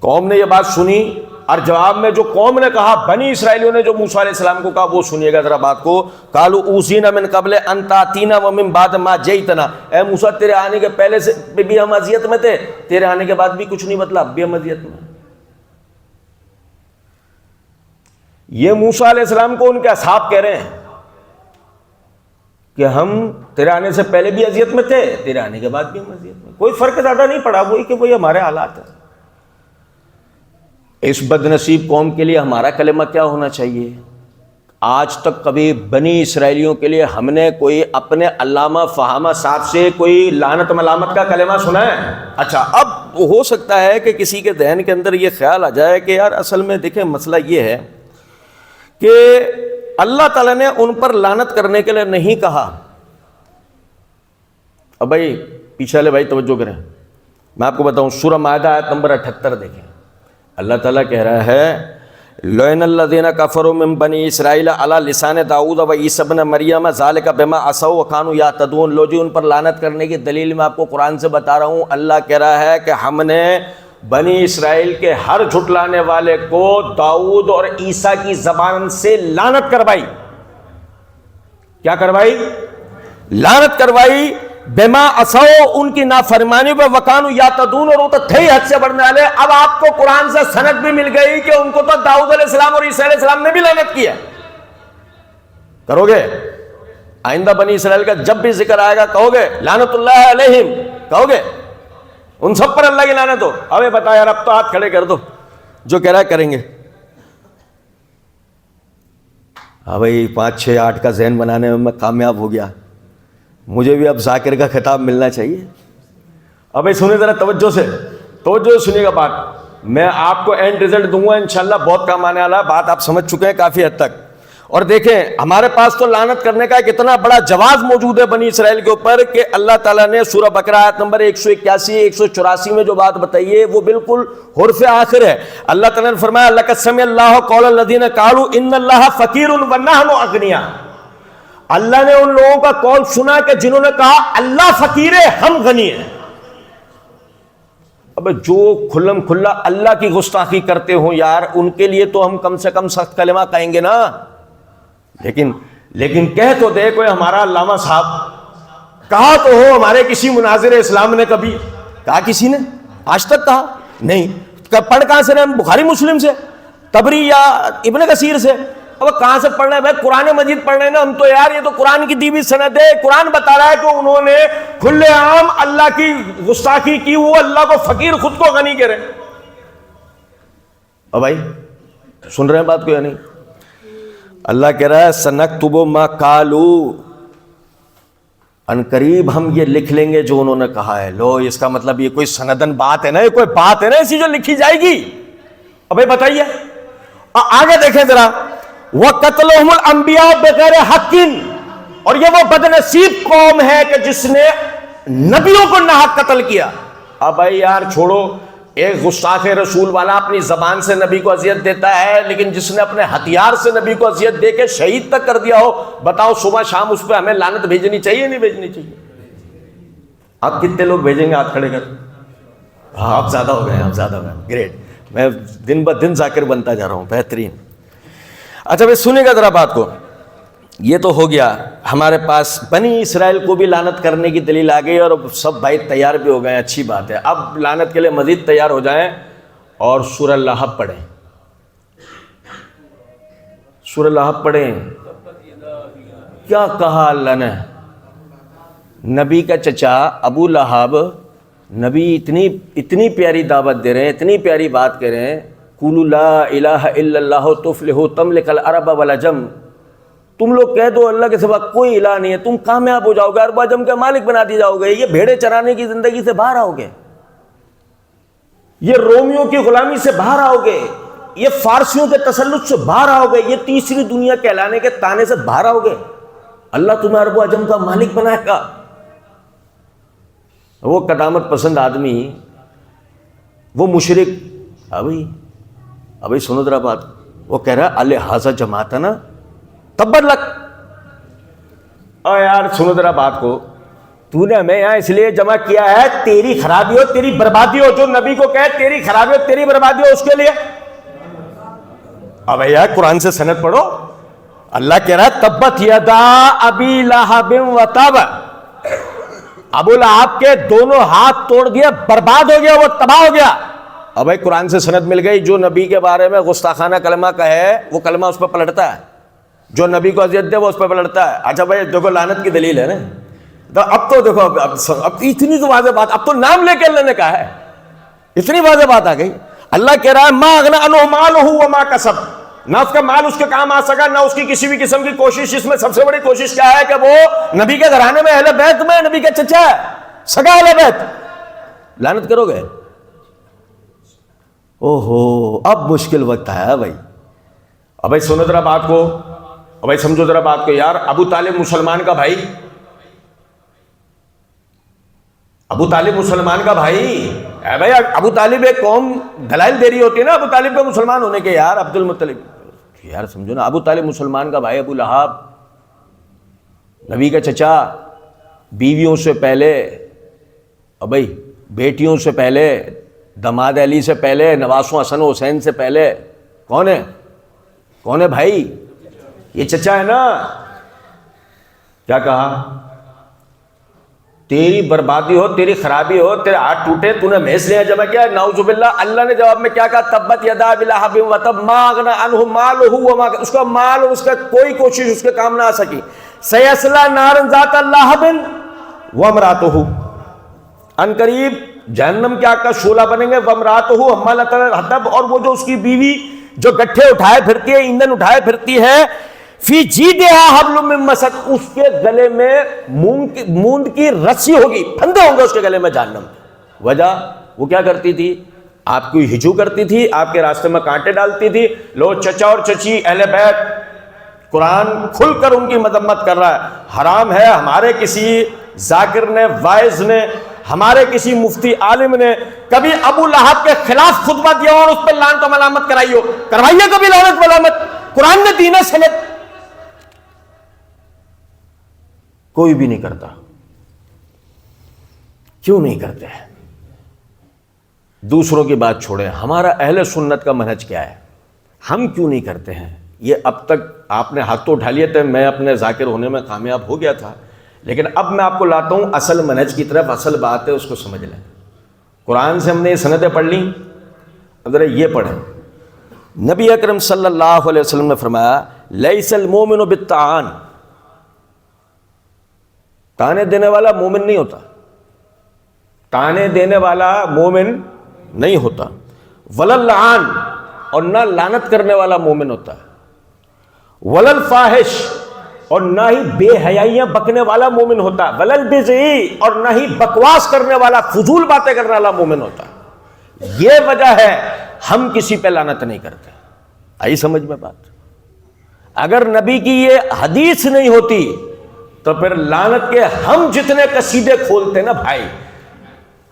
قوم نے یہ بات سنی اور جواب میں جو قوم نے کہا، بنی اسرائیلیوں نے جو موسیٰ علیہ السلام کو کہا، وہ سنیے گا ذرا بات کو۔ قالوا اوذینا من قبل ان تاتینا ومن بعد ما جئتنا، اے موسیٰ تیرے آنے کے پہلے سے بھی ہم اذیت میں تھے، تیرے آنے کے بعد بھی کچھ نہیں بدلا، اب بھی ہم اذیت میں۔ یہ موسیٰ علیہ السلام کو ان کے اصحاب کہہ رہے ہیں کہ ہم تیرے آنے سے پہلے بھی اذیت میں تھے، تیرے آنے کے بعد بھی ہم اذیت میں، کوئی فرق زیادہ نہیں پڑا، وہی کہ وہی ہمارے حالات ہیں۔ اس بد نصیب قوم کے لیے ہمارا کلمہ کیا ہونا چاہیے؟ آج تک کبھی بنی اسرائیلیوں کے لیے ہم نے کوئی اپنے علامہ فہامہ صاحب سے کوئی لعنت ملامت کا کلمہ سنا ہے؟ اچھا، اب ہو سکتا ہے کہ کسی کے ذہن کے اندر یہ خیال آ جائے کہ یار اصل میں دیکھیں مسئلہ یہ ہے کہ اللہ تعالیٰ نے ان پر لعنت کرنے کے لیے نہیں کہا. اب بھائی پیچھے والے بھائی توجہ کریں, میں آپ کو بتاؤں سورہ مائدہ آیت نمبر 78 دیکھیں. اللہ تعالیٰ کہہ رہا ہے لعن الذین کفروا من بنی اسرائیل علی لسان داؤد و عیسی ابن مریم ذالک بما عصوا وکانوا یعتدون. لو جی ان پر لعنت کرنے کی دلیل میں آپ کو قرآن سے بتا رہا ہوں. اللہ کہہ رہا ہے کہ ہم نے بنی اسرائیل کے ہر جھٹلانے والے کو داؤد اور عیسیٰ کی زبان سے لعنت کروائی. کیا کروائی؟ لعنت کروائی. بما عصوا ان کی نافرمانی پہ وکانوا یعتدون, اور وہ تو تھے حد سے بڑھنے والے. اب آپ کو قرآن سے سند بھی مل گئی کہ ان کو تو داؤد علیہ السلام اور عیسیٰ علیہ السلام نے بھی لعنت کیا. کرو گے آئندہ بنی اسرائیل کا جب بھی ذکر آئے گا کہو گے لعنت اللہ علیہم, کہو گے ان سب پر اللہ کی لعنت ہو؟ ابے بتا یار, اب تو ہاتھ کھڑے کر دو, جو کہہ رہا ہے کریں گے. ہاں بھائی 5 6 8 کا ذہن بنانے میں کامیاب ہو گیا, مجھے بھی اب ذاکر کا خطاب ملنا چاہیے. اب بھائی سنیں ذرا توجہ سے سنیے گا بات. میں آپ کو اینڈ رزلٹ دوں گا انشاءاللہ, بہت کام آنے والا. بات آپ سمجھ چکے ہیں کافی حد تک. اور دیکھیں ہمارے پاس تو لعنت کرنے کا ایک اتنا بڑا جواز موجود ہے بنی اسرائیل کے اوپر کہ اللہ تعالیٰ نے سورہ بقرہ آیت نمبر 181 184 میں جو بات بتائی ہے وہ بالکل حرف آخر ہے. اللہ تعالیٰ نے فرمایا لقد سمع اللہ قول الذین قالوا ان اللہ فقیر ونحن اغنیاء. اللہ نے ان لوگوں کا قول سنا کہ جنہوں نے کہا اللہ فقیر ہے ہم غنی ہیں. اب جو کھلم کھلا اللہ کی گستاخی کرتے ہوں یار, ان کے لیے تو ہم کم سے کم سخت کلمہ کہیں گے نا. لیکن کہہ تو دے کوئی ہمارا علامہ صاحب, کہا تو ہو ہمارے کسی مناظر اسلام نے کبھی کہا؟ کسی نے آج تک کہا نہیں. پڑھ کہاں سے رہے ہم؟ بخاری مسلم سے, تبری یا ابن کثیر سے. اب کہاں سے پڑھنا ہے بھائی؟ قرآن مجید پڑھ رہے ہیں نا ہم تو یار, یہ تو قرآن کی دی ہوئی سند ہے. قرآن بتا رہا ہے کہ انہوں نے کھلے عام اللہ کی گستاخی کی, وہ اللہ کو فقیر خود کو غنی کہہ رہے ہیں. اب بھائی سن رہے ہیں بات کو یا نہیں؟ اللہ کہہ رہا ہے سنکتب ما قالوا, ان قریب ہم یہ لکھ لیں گے جو انہوں نے کہا ہے. لو اس کا مطلب یہ کوئی سندن بات ہے نا, یہ کوئی بات ہے نا ایسی جو لکھی جائے گی. اب بھائی بتائیے آگے دیکھیں ذرا. وَقَتْلُهُمُ الْأَنْبِيَاءُ بِغَيْرِ حَقٍّ, اور یہ وہ بدنصیب قوم ہے کہ جس نے نبیوں کو ناحق قتل کیا. اب بھائی یار چھوڑو, ایک گستاخ رسول والا اپنی زبان سے نبی کو اذیت دیتا ہے, لیکن جس نے اپنے ہتھیار سے نبی کو اذیت دے کے شہید تک کر دیا ہو, بتاؤ صبح شام اس پہ ہمیں لعنت بھیجنی چاہیے نہیں بھیجنی چاہیے؟ آپ کتنے لوگ بھیجیں گے ہاتھ کھڑے کر؟ ہاں آپ زیادہ ہو گئے, آپ زیادہ ہو گئے. گریٹ, میں دن بہ دن ذاکر بنتا جا رہا ہوں, بہترین. اچھا بھائی سنیں گا ذرا بات کو. یہ تو ہو گیا ہمارے پاس بنی اسرائیل کو بھی لعنت کرنے کی دلیل آ گئی, اور سب بھائی تیار بھی ہو گئے ہیں, اچھی بات ہے. اب لعنت کے لیے مزید تیار ہو جائیں اور سورہ لہب پڑھیں. سورہ لہب پڑھیں. کیا کہا اللہ نے؟ نبی کا چچا ابو لہب, نبی اتنی پیاری دعوت دے رہے ہیں, اتنی پیاری بات کہہ رہے ہیں. قولوا لا الہ الا اللہ تفلحوا تملک العرب والعجم. تم لوگ کہہ دو اللہ کے سوا کوئی الہ نہیں ہے, تم کامیاب ہو جاؤ گے, عرب عجم کے مالک بنا دی جاؤ گے. یہ بھیڑے چرانے کی زندگی سے باہر آؤ گے, یہ رومیوں کی غلامی سے باہر آؤ گے, یہ فارسیوں کے تسلط سے باہر آؤ گے, یہ تیسری دنیا کہلانے کے تانے سے باہر آؤ گے. اللہ تمہیں عرب و عجم کا مالک بنائے گا. وہ قدامت پسند آدمی, وہ مشرک, ابھی سنو ذرا بات. وہ کہہ رہا الہذا جماعتنا تبت لک. یار سنو ذرا بات کو. تو نے ہمیں یہاں اس لیے جمع کیا ہے تیری خرابی ہو تیری بربادی ہو. جو نبی کو کہے تیری خرابی ہو تیری بربادی ہو اس کے لیے. اب یار قرآن سے سند پڑھو. اللہ کہہ رہا ہے تبت یدا ابی لہب وتب. ابو لہب کے دونوں ہاتھ توڑ دیا, برباد ہو گیا, وہ تباہ ہو گیا. اب بھائی قرآن سے سند مل گئی. جو نبی کے بارے میں گستاخانہ کلمہ کہے وہ کلمہ اس پہ پلٹتا ہے, جو نبی کو اذیت دے وہ اس پہ پلٹتا ہے. اچھا بھائی دیکھو لعنت کی دلیل ہے نا. تو اب تو دیکھو اب اتنی تو واضح بات, اب تو نام لے کے اللہ نے کہا ہے, اتنی واضح بات آ گئی. اللہ کہہ رہا ہے ما اغنی عنہ مالہ وما کسب. نہ اس کا مال اس کے کام آ سکا, نہ اس کی کسی بھی قسم کی کوشش. اس میں سب سے بڑی کوشش کیا ہے کہ وہ نبی کے گھرانے میں اہل بیت میں نبی کا چچا ہے, سگا اہل بیت. لعنت کرو گے؟ اوہو اب مشکل وقت آیا بھائی. اب بھائی سنو ذرا بات کو. اور بھائی سمجھو ذرا بات کو یار، ابو طالب مسلمان کا بھائی، ابو طالب مسلمان کا بھائی، اے بھائی ابو طالب ایک قوم دلائل دے رہی ہوتی ہے نا ابو طالب کا مسلمان ہونے کے، یار عبد المطلب، یار سمجھو نا، ابو طالب مسلمان کا بھائی، ابو لہب نبی کا چچا، بیویوں سے پہلے، اور بھائی بیٹیوں سے پہلے، دماد علی سے پہلے، نواسوں حسن حسین سے پہلے کون ہے؟ کون ہے بھائی؟ یہ چچا ہے نا۔ کیا کہا؟ تیری بربادی ہو، تیری خرابی ہو، تیرے ہاتھ ٹوٹے، تو نے بھینس لیا جمع کیا، نعوذ باللہ۔ اللہ نے جواب میں کیا کہا؟ تبت یدا ابی لہب وتب ما اغنی عنہ مالہ وما، اس کا مال اور اس کا کوئی کوشش اس کے کام نہ آ سکی۔ سیصلی نارا ذات لہب وامرأتہ، ان قریب جہنم کی آگ کا شعلہ بنیں گے، وامرأتہ حمالۃ الحطب، اور وہ جو اس کی بیوی جو گٹھے اٹھائے پھرتی ہے، ایندھن اٹھائے پھرتی ہے، فی جیدہا حبل من مسد، اس کے گلے میں موند کی رسی ہوگی، پھندے ہوں گے اس کے گلے میں جہنم۔ وجہ وہ کیا کرتی تھی؟ آپ کو ہجو کرتی تھی، آپ کے راستے میں کانٹے ڈالتی تھی۔ لو چچا اور چچی اہل بیت، قرآن کھل کر ان کی مذمت کر رہا ہے۔ حرام ہے ہمارے کسی ذاکر نے، واعظ نے، ہمارے کسی مفتی عالم نے کبھی ابو لہب کے خلاف خطبہ دیا اور اس پہ لعنت و ملامت کرائی ہو؟ کروائیے کبھی لعنت ملامت؟ قرآن نے دین سلط کوئی بھی نہیں کرتا۔ کیوں نہیں کرتے؟ دوسروں کی بات چھوڑیں، ہمارا اہل سنت کا منہج کیا ہے؟ ہم کیوں نہیں کرتے ہیں؟ یہ اب تک آپ نے ہاتھ تو اٹھا لیے تھے، میں اپنے ذاکر ہونے میں کامیاب ہو گیا تھا، لیکن اب میں آپ کو لاتا ہوں اصل منہج کی طرف۔ اصل بات ہے، اس کو سمجھ لیں۔ قرآن سے ہم نے یہ سندیں پڑھ لیں، ذرا یہ پڑھیں۔ نبی اکرم صلی اللہ علیہ وسلم نے فرمایا لیس المومن بالطعان، تانے دینے والا مومن نہیں ہوتا، تانے دینے والا مومن نہیں ہوتا۔ ولا اللعان، اور نہ لعنت کرنے والا مومن ہوتا ہے۔ ولا الفاحش، اور نہ ہی بے حیائیاں بکنے والا مومن ہوتا ہے۔ ولا البذی، اور نہ ہی بکواس کرنے والا، فضول باتیں کرنے والا مومن ہوتا ہے۔ یہ وجہ ہے ہم کسی پہ لعنت نہیں کرتے۔ آئی سمجھ میں بات؟ اگر نبی کی یہ حدیث نہیں ہوتی تو پھر لعنت کے ہم جتنے قصیدے کھولتے نا بھائی،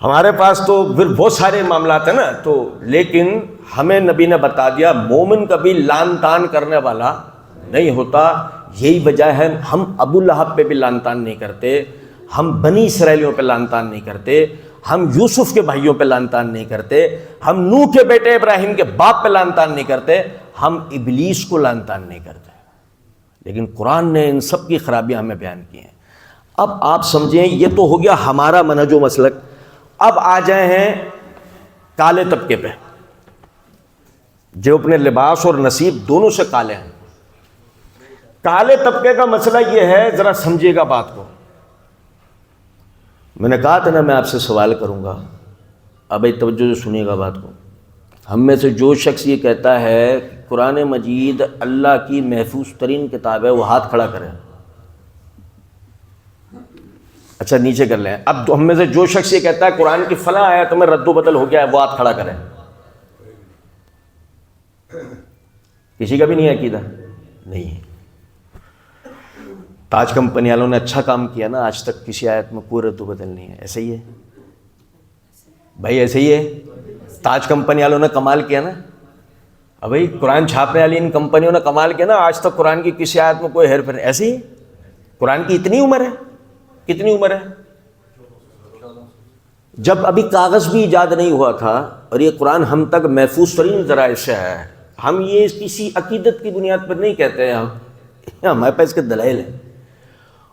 ہمارے پاس تو پھر بہت سارے معاملات ہیں نا، تو لیکن ہمیں نبی نے بتا دیا مومن کبھی لعن تان کرنے والا نہیں ہوتا۔ یہی وجہ ہے ہم ابو لہب پہ بھی لعن تان نہیں کرتے، ہم بنی اسرائیلیوں پہ لعن تان نہیں کرتے، ہم یوسف کے بھائیوں پہ لعن تان نہیں کرتے، ہم نوح کے بیٹے ابراہیم کے باپ پہ لعن تان نہیں کرتے، ہم ابلیس کو لعن تان نہیں کرتے۔ لیکن قرآن نے ان سب کی خرابیاں ہمیں بیان کی ہیں۔ اب آپ سمجھیں، یہ تو ہو گیا ہمارا منہج و مسلک۔ اب آ جائے ہیں کالے طبقے پہ، جو اپنے لباس اور نصیب دونوں سے کالے ہیں۔ کالے طبقے کا مسئلہ یہ ہے، ذرا سمجھیے گا بات کو۔ میں نے کہا تھا نا میں آپ سے سوال کروں گا، اب توجہ سے سنیے گا بات کو۔ ہم میں سے جو شخص یہ کہتا ہے کہ قرآن مجید اللہ کی محفوظ ترین کتاب ہے، وہ ہاتھ کھڑا کرے۔ اچھا نیچے کر لیں۔ اب ہم میں سے جو شخص یہ کہتا ہے قرآن کی فلاں آیت میں رد و بدل ہو گیا ہے، وہ ہاتھ کھڑا کرے۔ کسی کا بھی نہیں عقیدہ؟ نہیں ہے۔ تاج کمپنی والوں نے اچھا کام کیا نا، آج تک کسی آیت میں کوئی رد و بدل نہیں ہے۔ ایسے ہی ہے بھائی، ایسے ہی ہے۔ تاج کمپنی والوں نے کمال کیا نا، اب بھائی قرآن چھاپنے والی ان کمپنیوں نے کمال کیا نا، آج تک قرآن کی کسی آیت میں کوئی ہیر پھیر۔ ایسے ہی قرآن کی اتنی عمر ہے، کتنی عمر ہے؟ جب ابھی کاغذ بھی ایجاد نہیں ہوا تھا، اور یہ قرآن ہم تک محفوظ ترین ذرائع سے ہے۔ ہم یہ کسی عقیدت کی بنیاد پر نہیں کہتے ہیں، ہمارے پاس اس کے دلائل ہیں۔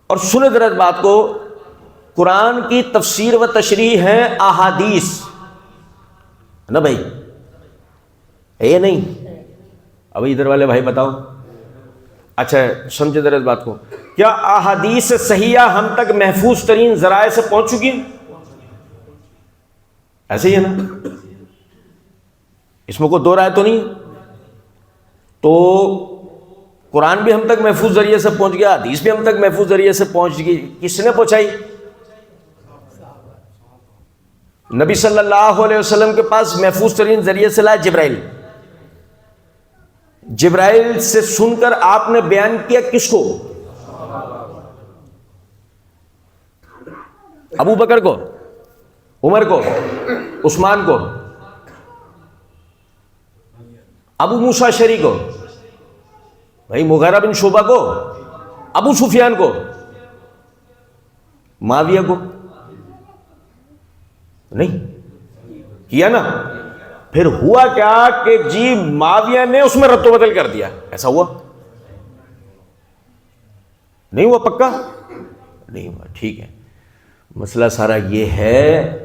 اور سنیں ذرا بات کو، قرآن کی تفسیر و تشریح ہے احادیث نا بھائی، ہے یہ نہیں؟ اب ادھر والے بھائی بتاؤ۔ اچھا سمجھے ذرا اس بات کو، کیا احادیث صحیحہ ہم تک محفوظ ترین ذرائع سے پہنچ چکی ہیں؟ ایسے ہی ہے نا، اس میں کوئی دو رائے تو نہیں ہے۔ تو قرآن بھی ہم تک محفوظ ذریعے سے پہنچ گیا، حدیث بھی ہم تک محفوظ ذریعے سے پہنچ گئی۔ کس نے پہنچائی؟ نبی صلی اللہ علیہ وسلم کے پاس محفوظ ترین ذریعے سے لائے جبرائیل۔ جبرائیل سے سن کر آپ نے بیان کیا کس کو؟ ابو بکر کو، عمر کو، عثمان کو، ابو موسیٰ اشعری کو، بھائی مغیرہ بن شعبہ کو، ابو سفیان کو، معاویہ کو؟ نہیں کیا نا؟ پھر ہوا کیا کہ جی معاویہ نے اس میں رد و بدل کر دیا، ایسا ہوا؟ نہیں ہوا؟ پکا نہیں ہوا، ٹھیک ہے۔ مسئلہ سارا یہ ہے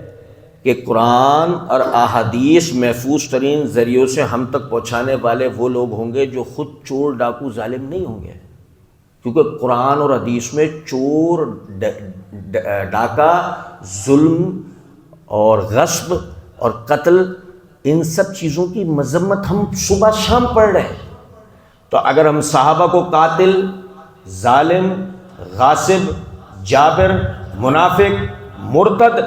کہ قرآن اور احادیث محفوظ ترین ذریعوں سے ہم تک پہنچانے والے وہ لوگ ہوں گے جو خود چور ڈاکو ظالم نہیں ہوں گے، کیونکہ قرآن اور حدیث میں چور، ڈاکہ، ظلم اور غصب اور قتل، ان سب چیزوں کی مذمت ہم صبح شام پڑھ رہے ہیں۔ تو اگر ہم صحابہ کو قاتل، ظالم، غاصب، جابر، منافق، مرتد،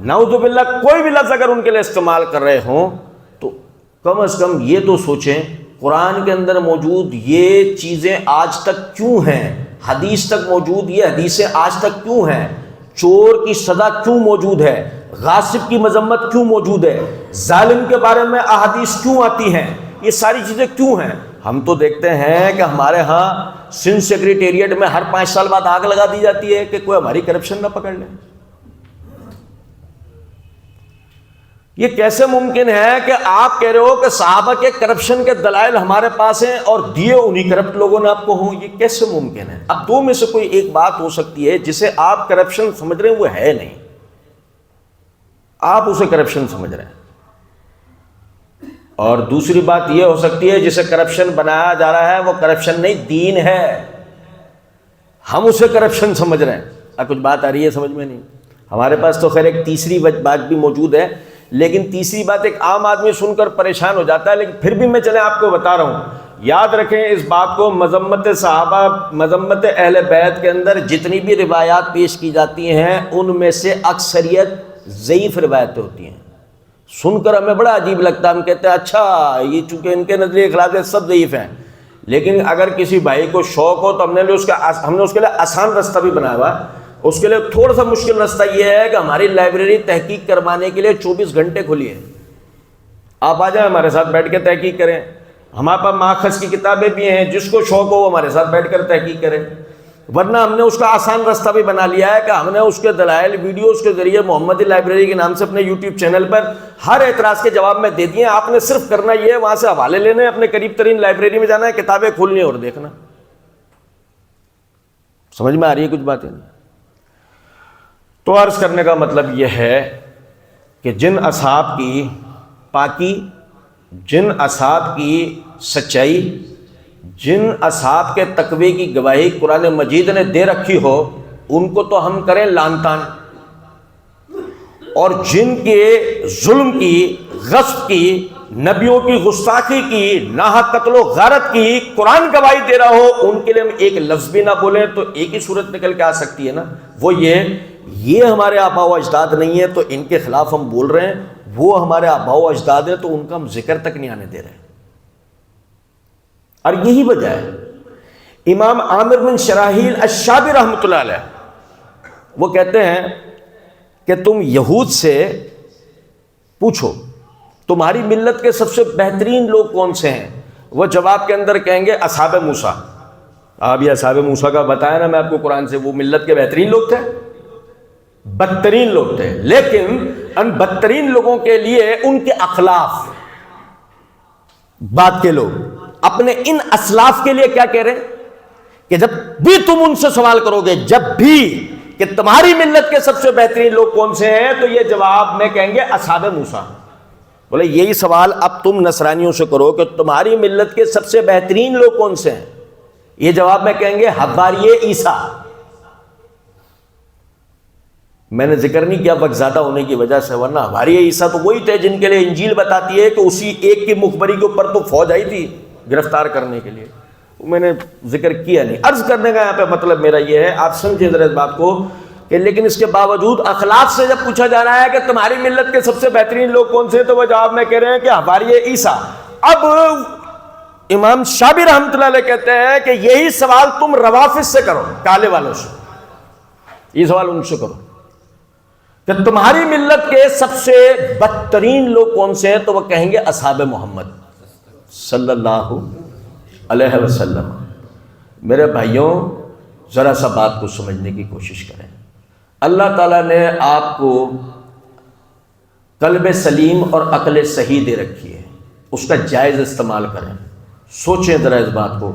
نعوذ باللہ کوئی بھی لفظ اگر ان کے لیے استعمال کر رہے ہوں تو کم از کم یہ تو سوچیں قرآن کے اندر موجود یہ چیزیں آج تک کیوں ہیں، حدیث تک موجود یہ حدیثیں آج تک کیوں ہیں، چور کی سزا کیوں موجود ہے، غاصب کی مذمت کیوں موجود ہے، ظالم کے بارے میں احادیث کیوں آتی ہیں، یہ ساری چیزیں کیوں ہیں۔ ہم تو دیکھتے ہیں کہ ہمارے ہاں سندھ سیکریٹریٹ میں ہر 5 سال بعد آگ لگا دی جاتی ہے کہ کوئی ہماری کرپشن نہ پکڑ لے۔ یہ کیسے ممکن ہے کہ آپ کہہ رہے ہو کہ صحابہ کے کرپشن کے دلائل ہمارے پاس ہیں اور دیے انہی کرپٹ لوگوں نے آپ کو ہوں؟ یہ کیسے ممکن ہے؟ اب دو میں سے کوئی ایک بات ہو سکتی ہے جسے آپ کرپشن سمجھ رہے ہیں وہ ہے نہیں، آپ اسے کرپشن سمجھ رہے ہیں، اور دوسری بات یہ ہو سکتی ہے جسے کرپشن بنایا جا رہا ہے وہ کرپشن نہیں دین ہے، ہم اسے کرپشن سمجھ رہے ہیں۔ کچھ بات آ رہی ہے سمجھ میں؟ نہیں۔ ہمارے پاس تو خیر ایک تیسری بات بھی موجود ہے، لیکن تیسری بات ایک عام آدمی سن کر پریشان ہو جاتا ہے، لیکن پھر بھی میں چلیں آپ کو بتا رہا ہوں، یاد رکھیں اس بات کو، مذمت صحابہ، مذمت اہل بیت کے اندر جتنی بھی روایات پیش کی جاتی ہیں ان میں سے اکثریت ضعیف روایتیں ہوتی ہیں۔ سن کر ہمیں بڑا عجیب لگتا ہے، ہم کہتے ہیں اچھا یہ چونکہ ان کے نظریے خلاف ہے سب ضعیف ہیں، لیکن اگر کسی بھائی کو شوق ہو تو ہم نے اس کے لیے آسان راستہ بھی بنایا ہوا ہے۔ اس کے لیے تھوڑا سا مشکل راستہ یہ ہے کہ ہماری لائبریری تحقیق کروانے کے لیے 24 گھنٹے کھلی ہے، آپ آ جائیں ہمارے ساتھ بیٹھ کے تحقیق کریں۔ ہمارے پاس ماخذ کی کتابیں بھی ہیں، جس کو شوق ہو وہ ہمارے ساتھ بیٹھ کر تحقیق کریں، ورنہ ہم نے اس کا آسان راستہ بھی بنا لیا ہے کہ ہم نے اس کے دلائل ویڈیوز کے ذریعے محمدی لائبریری کے نام سے اپنے یوٹیوب چینل پر ہر اعتراض کے جواب میں دے دیے۔ آپ نے صرف کرنا یہ ہے وہاں سے حوالے لینے، اپنے قریب ترین لائبریری میں جانا ہے، کتابیں کھولنی اور دیکھنا۔ سمجھ میں آ رہی ہے کچھ باتیں؟ تو عرض کرنے کا مطلب یہ ہے کہ جن اصحاب کی پاکی، جن اصحاب کی سچائی، جن اصحاب کے تقوی کی گواہی قرآن مجید نے دے رکھی ہو ان کو تو ہم کریں لعن طعن، اور جن کے ظلم کی، غصب کی، نبیوں کی گستاخی کی، ناحق قتل و غارت کی قرآن گواہی دے رہا ہو ان کے لیے ہم ایک لفظ بھی نہ بولیں تو ایک ہی صورت نکل کے آ سکتی ہے نا، وہ یہ ہمارے آباء و اجداد نہیں ہے تو ان کے خلاف ہم بول رہے ہیں، وہ ہمارے آباء و اجداد ہیں تو ان کا ہم ذکر تک نہیں آنے دے رہے ہیں۔ اور یہی وجہ ہے امام عامر بن شراحیل الشابی رحمۃ اللہ علیہ وہ کہتے ہیں کہ تم یہود سے پوچھو تمہاری ملت کے سب سے بہترین لوگ کون سے ہیں، وہ جواب کے اندر کہیں گے اصحاب موسیٰ۔ آپ یہ اصحاب موسیٰ کا بتایا نا میں آپ کو قرآن سے، وہ ملت کے بہترین لوگ تھے، بدترین لوگ تھے، لیکن ان بدترین لوگوں کے لیے ان کے اخلاف بات کے لوگ اپنے ان اسلاف کے لیے کیا کہہ رہے ہیں کہ جب بھی تم ان سے سوال کرو گے، جب بھی کہ تمہاری ملت کے سب سے بہترین لوگ کون سے ہیں، تو یہ جواب میں کہیں گے اصحاب موسیٰ۔ بولے یہی سوال اب تم نصرانیوں سے کرو کہ تمہاری ملت کے سب سے بہترین لوگ کون سے ہیں، یہ جواب میں کہیں گے حواری عیسیٰ۔ میں نے ذکر نہیں کیا وقت زیادہ ہونے کی وجہ سے، ورنہ حواری عیسیٰ تو وہی تھے جن کے لیے انجیل بتاتی ہے کہ اسی ایک کی مخبری کے اوپر تو فوج آئی تھی گرفتار کرنے کے لیے، میں نے ذکر کیا نہیں۔ عرض کرنے کا یہاں پہ مطلب میرا یہ ہے، آپ سمجھیں ذرا اس بات کو کہ لیکن اس کے باوجود اخلاق سے جب پوچھا جا رہا ہے کہ تمہاری ملت کے سب سے بہترین لوگ کون سے ہیں، تو وہ جواب میں کہہ رہے ہیں کہ حواری عیسیٰ۔ اب امام شابی رحمۃ اللہ علیہ کہتے ہیں کہ یہی سوال تم روافض سے کرو، کالے والوں سے، یہ سوال ان سے کرو کہ تمہاری ملت کے سب سے بدترین لوگ کون سے ہیں، تو وہ کہیں گے اصحاب محمد صلی اللہ علیہ وسلم۔ میرے بھائیوں، ذرا سا بات کو سمجھنے کی کوشش کریں۔ اللہ تعالیٰ نے آپ کو قلب سلیم اور عقل صحیح دے رکھی ہے، اس کا جائز استعمال کریں۔ سوچیں ذرا اس بات کو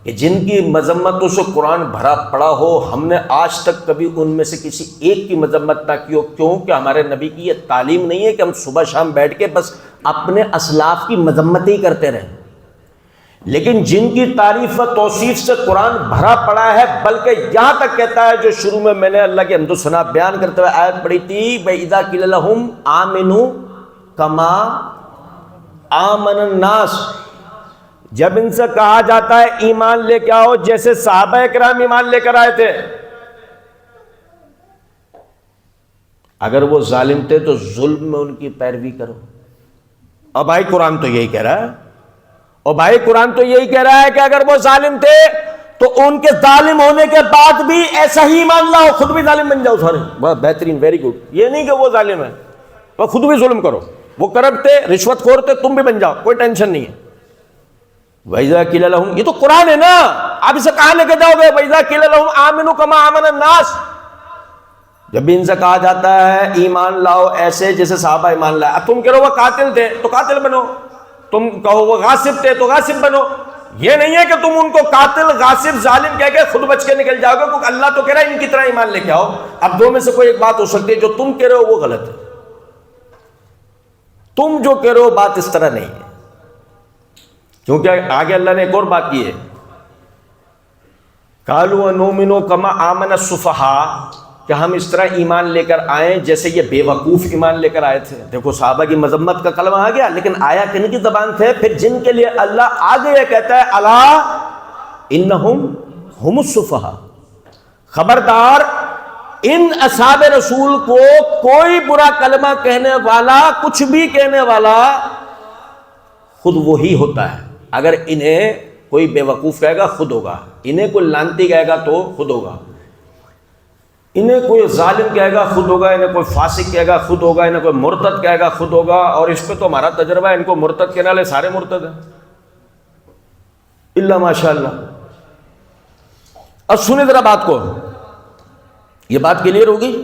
کہ جن کی مذمتوں سے قرآن بھرا پڑا ہو، ہم نے آج تک کبھی ان میں سے کسی ایک کی مذمت نہ کی ہو۔ کیوں کہ ہمارے نبی کی یہ تعلیم نہیں ہے کہ ہم صبح شام بیٹھ کے بس اپنے اسلاف کی مذمت ہی کرتے رہیں، لیکن جن کی تعریف و توصیف سے قرآن بھرا پڑا ہے، بلکہ یہاں تک کہتا ہے جو شروع میں نے اللہ کے حمد و ثنا بیان کرتے ہوئے آیت پڑھی تھی، وَإِذَا قِيلَ لَهُمْ آمِنُوا كَمَا آمَنَ النَّاسُ، جب ان سے کہا جاتا ہے ایمان لے کے آؤ جیسے صحابہ کرام ایمان لے کر آئے تھے۔ اگر وہ ظالم تھے تو ظلم میں ان کی پیروی کرو۔ اور بھائی قرآن تو یہی کہہ رہا ہے، اور بھائی قرآن تو یہی کہہ رہا ہے کہ اگر وہ ظالم تھے تو ان کے ظالم ہونے کے بعد بھی ایسا ہی ایمان لاؤ، خود بھی ظالم بن جاؤ سارے۔ بہت بہترین، ویری گڈ۔ یہ نہیں کہ وہ ظالم ہے تو خود بھی ظلم کرو، وہ کرپٹ تھے، رشوت خور تھے، تم بھی بن جاؤ، کوئی ٹینشن نہیں ہے۔ وَإِذَا قِيلَ لَهُمْ، یہ تو قرآن ہے نا، آپ اسے کہاں لے کے جاؤ گے؟ وَإِذَا قِيلَ لَهُمْ آمِنُوا كَمَا آمَنَ النَّاسُ، جب بھی ان سے کہا جاتا ہے ایمان لاؤ ایسے جیسے صحابہ ایمان لائے۔ اب تم کہہ رہو وہ قاتل تھے تو قاتل بنو، تم کہو وہ غاصب تھے تو غاصب بنو۔ یہ نہیں ہے کہ تم ان کو قاتل، غاصب، ظالم کہہ کے خود بچ کے نکل جاؤ گے، کیونکہ اللہ تو کہہ رہا ہے ان کی طرح ایمان لے کے آؤ۔ اب دو میں سے کوئی ایک بات ہو سکتی ہے، جو تم کہہ رہے ہو وہ غلط ہے، تم جو کہہ رہے ہو بات اس طرح نہیں ہے، کیونکہ آگے اللہ نے ایک اور بات کی ہے، قالوا نؤمن کما آمن السفہاء، کہ ہم اس طرح ایمان لے کر آئیں جیسے یہ بے وقوف ایمان لے کر آئے تھے۔ دیکھو صحابہ کی مذمت کا کلمہ آ گیا، لیکن آیا کن کی زبان تھے؟ پھر جن کے لیے اللہ آگے یہ کہتا ہے الا انہم ہم السفہاء، خبردار ان اصحاب رسول کو کوئی برا کلمہ کہنے والا، کچھ بھی کہنے والا خود وہی ہوتا ہے۔ اگر انہیں کوئی بے وقوف کہے گا خود ہوگا، انہیں کوئی لانتی کہے گا تو خود ہوگا، انہیں کوئی ظالم کہے گا خود ہوگا، انہیں کوئی فاسق کہے گا خود ہوگا، انہیں کوئی مرتد کہے گا خود ہوگا۔ اور اس پہ تو ہمارا تجربہ ہے، ان کو مرتد کہنے والے سارے مرتد ہیں الا ماشاء اللہ۔ اب سنیں ذرا بات کو، یہ بات کلیئر ہوگی۔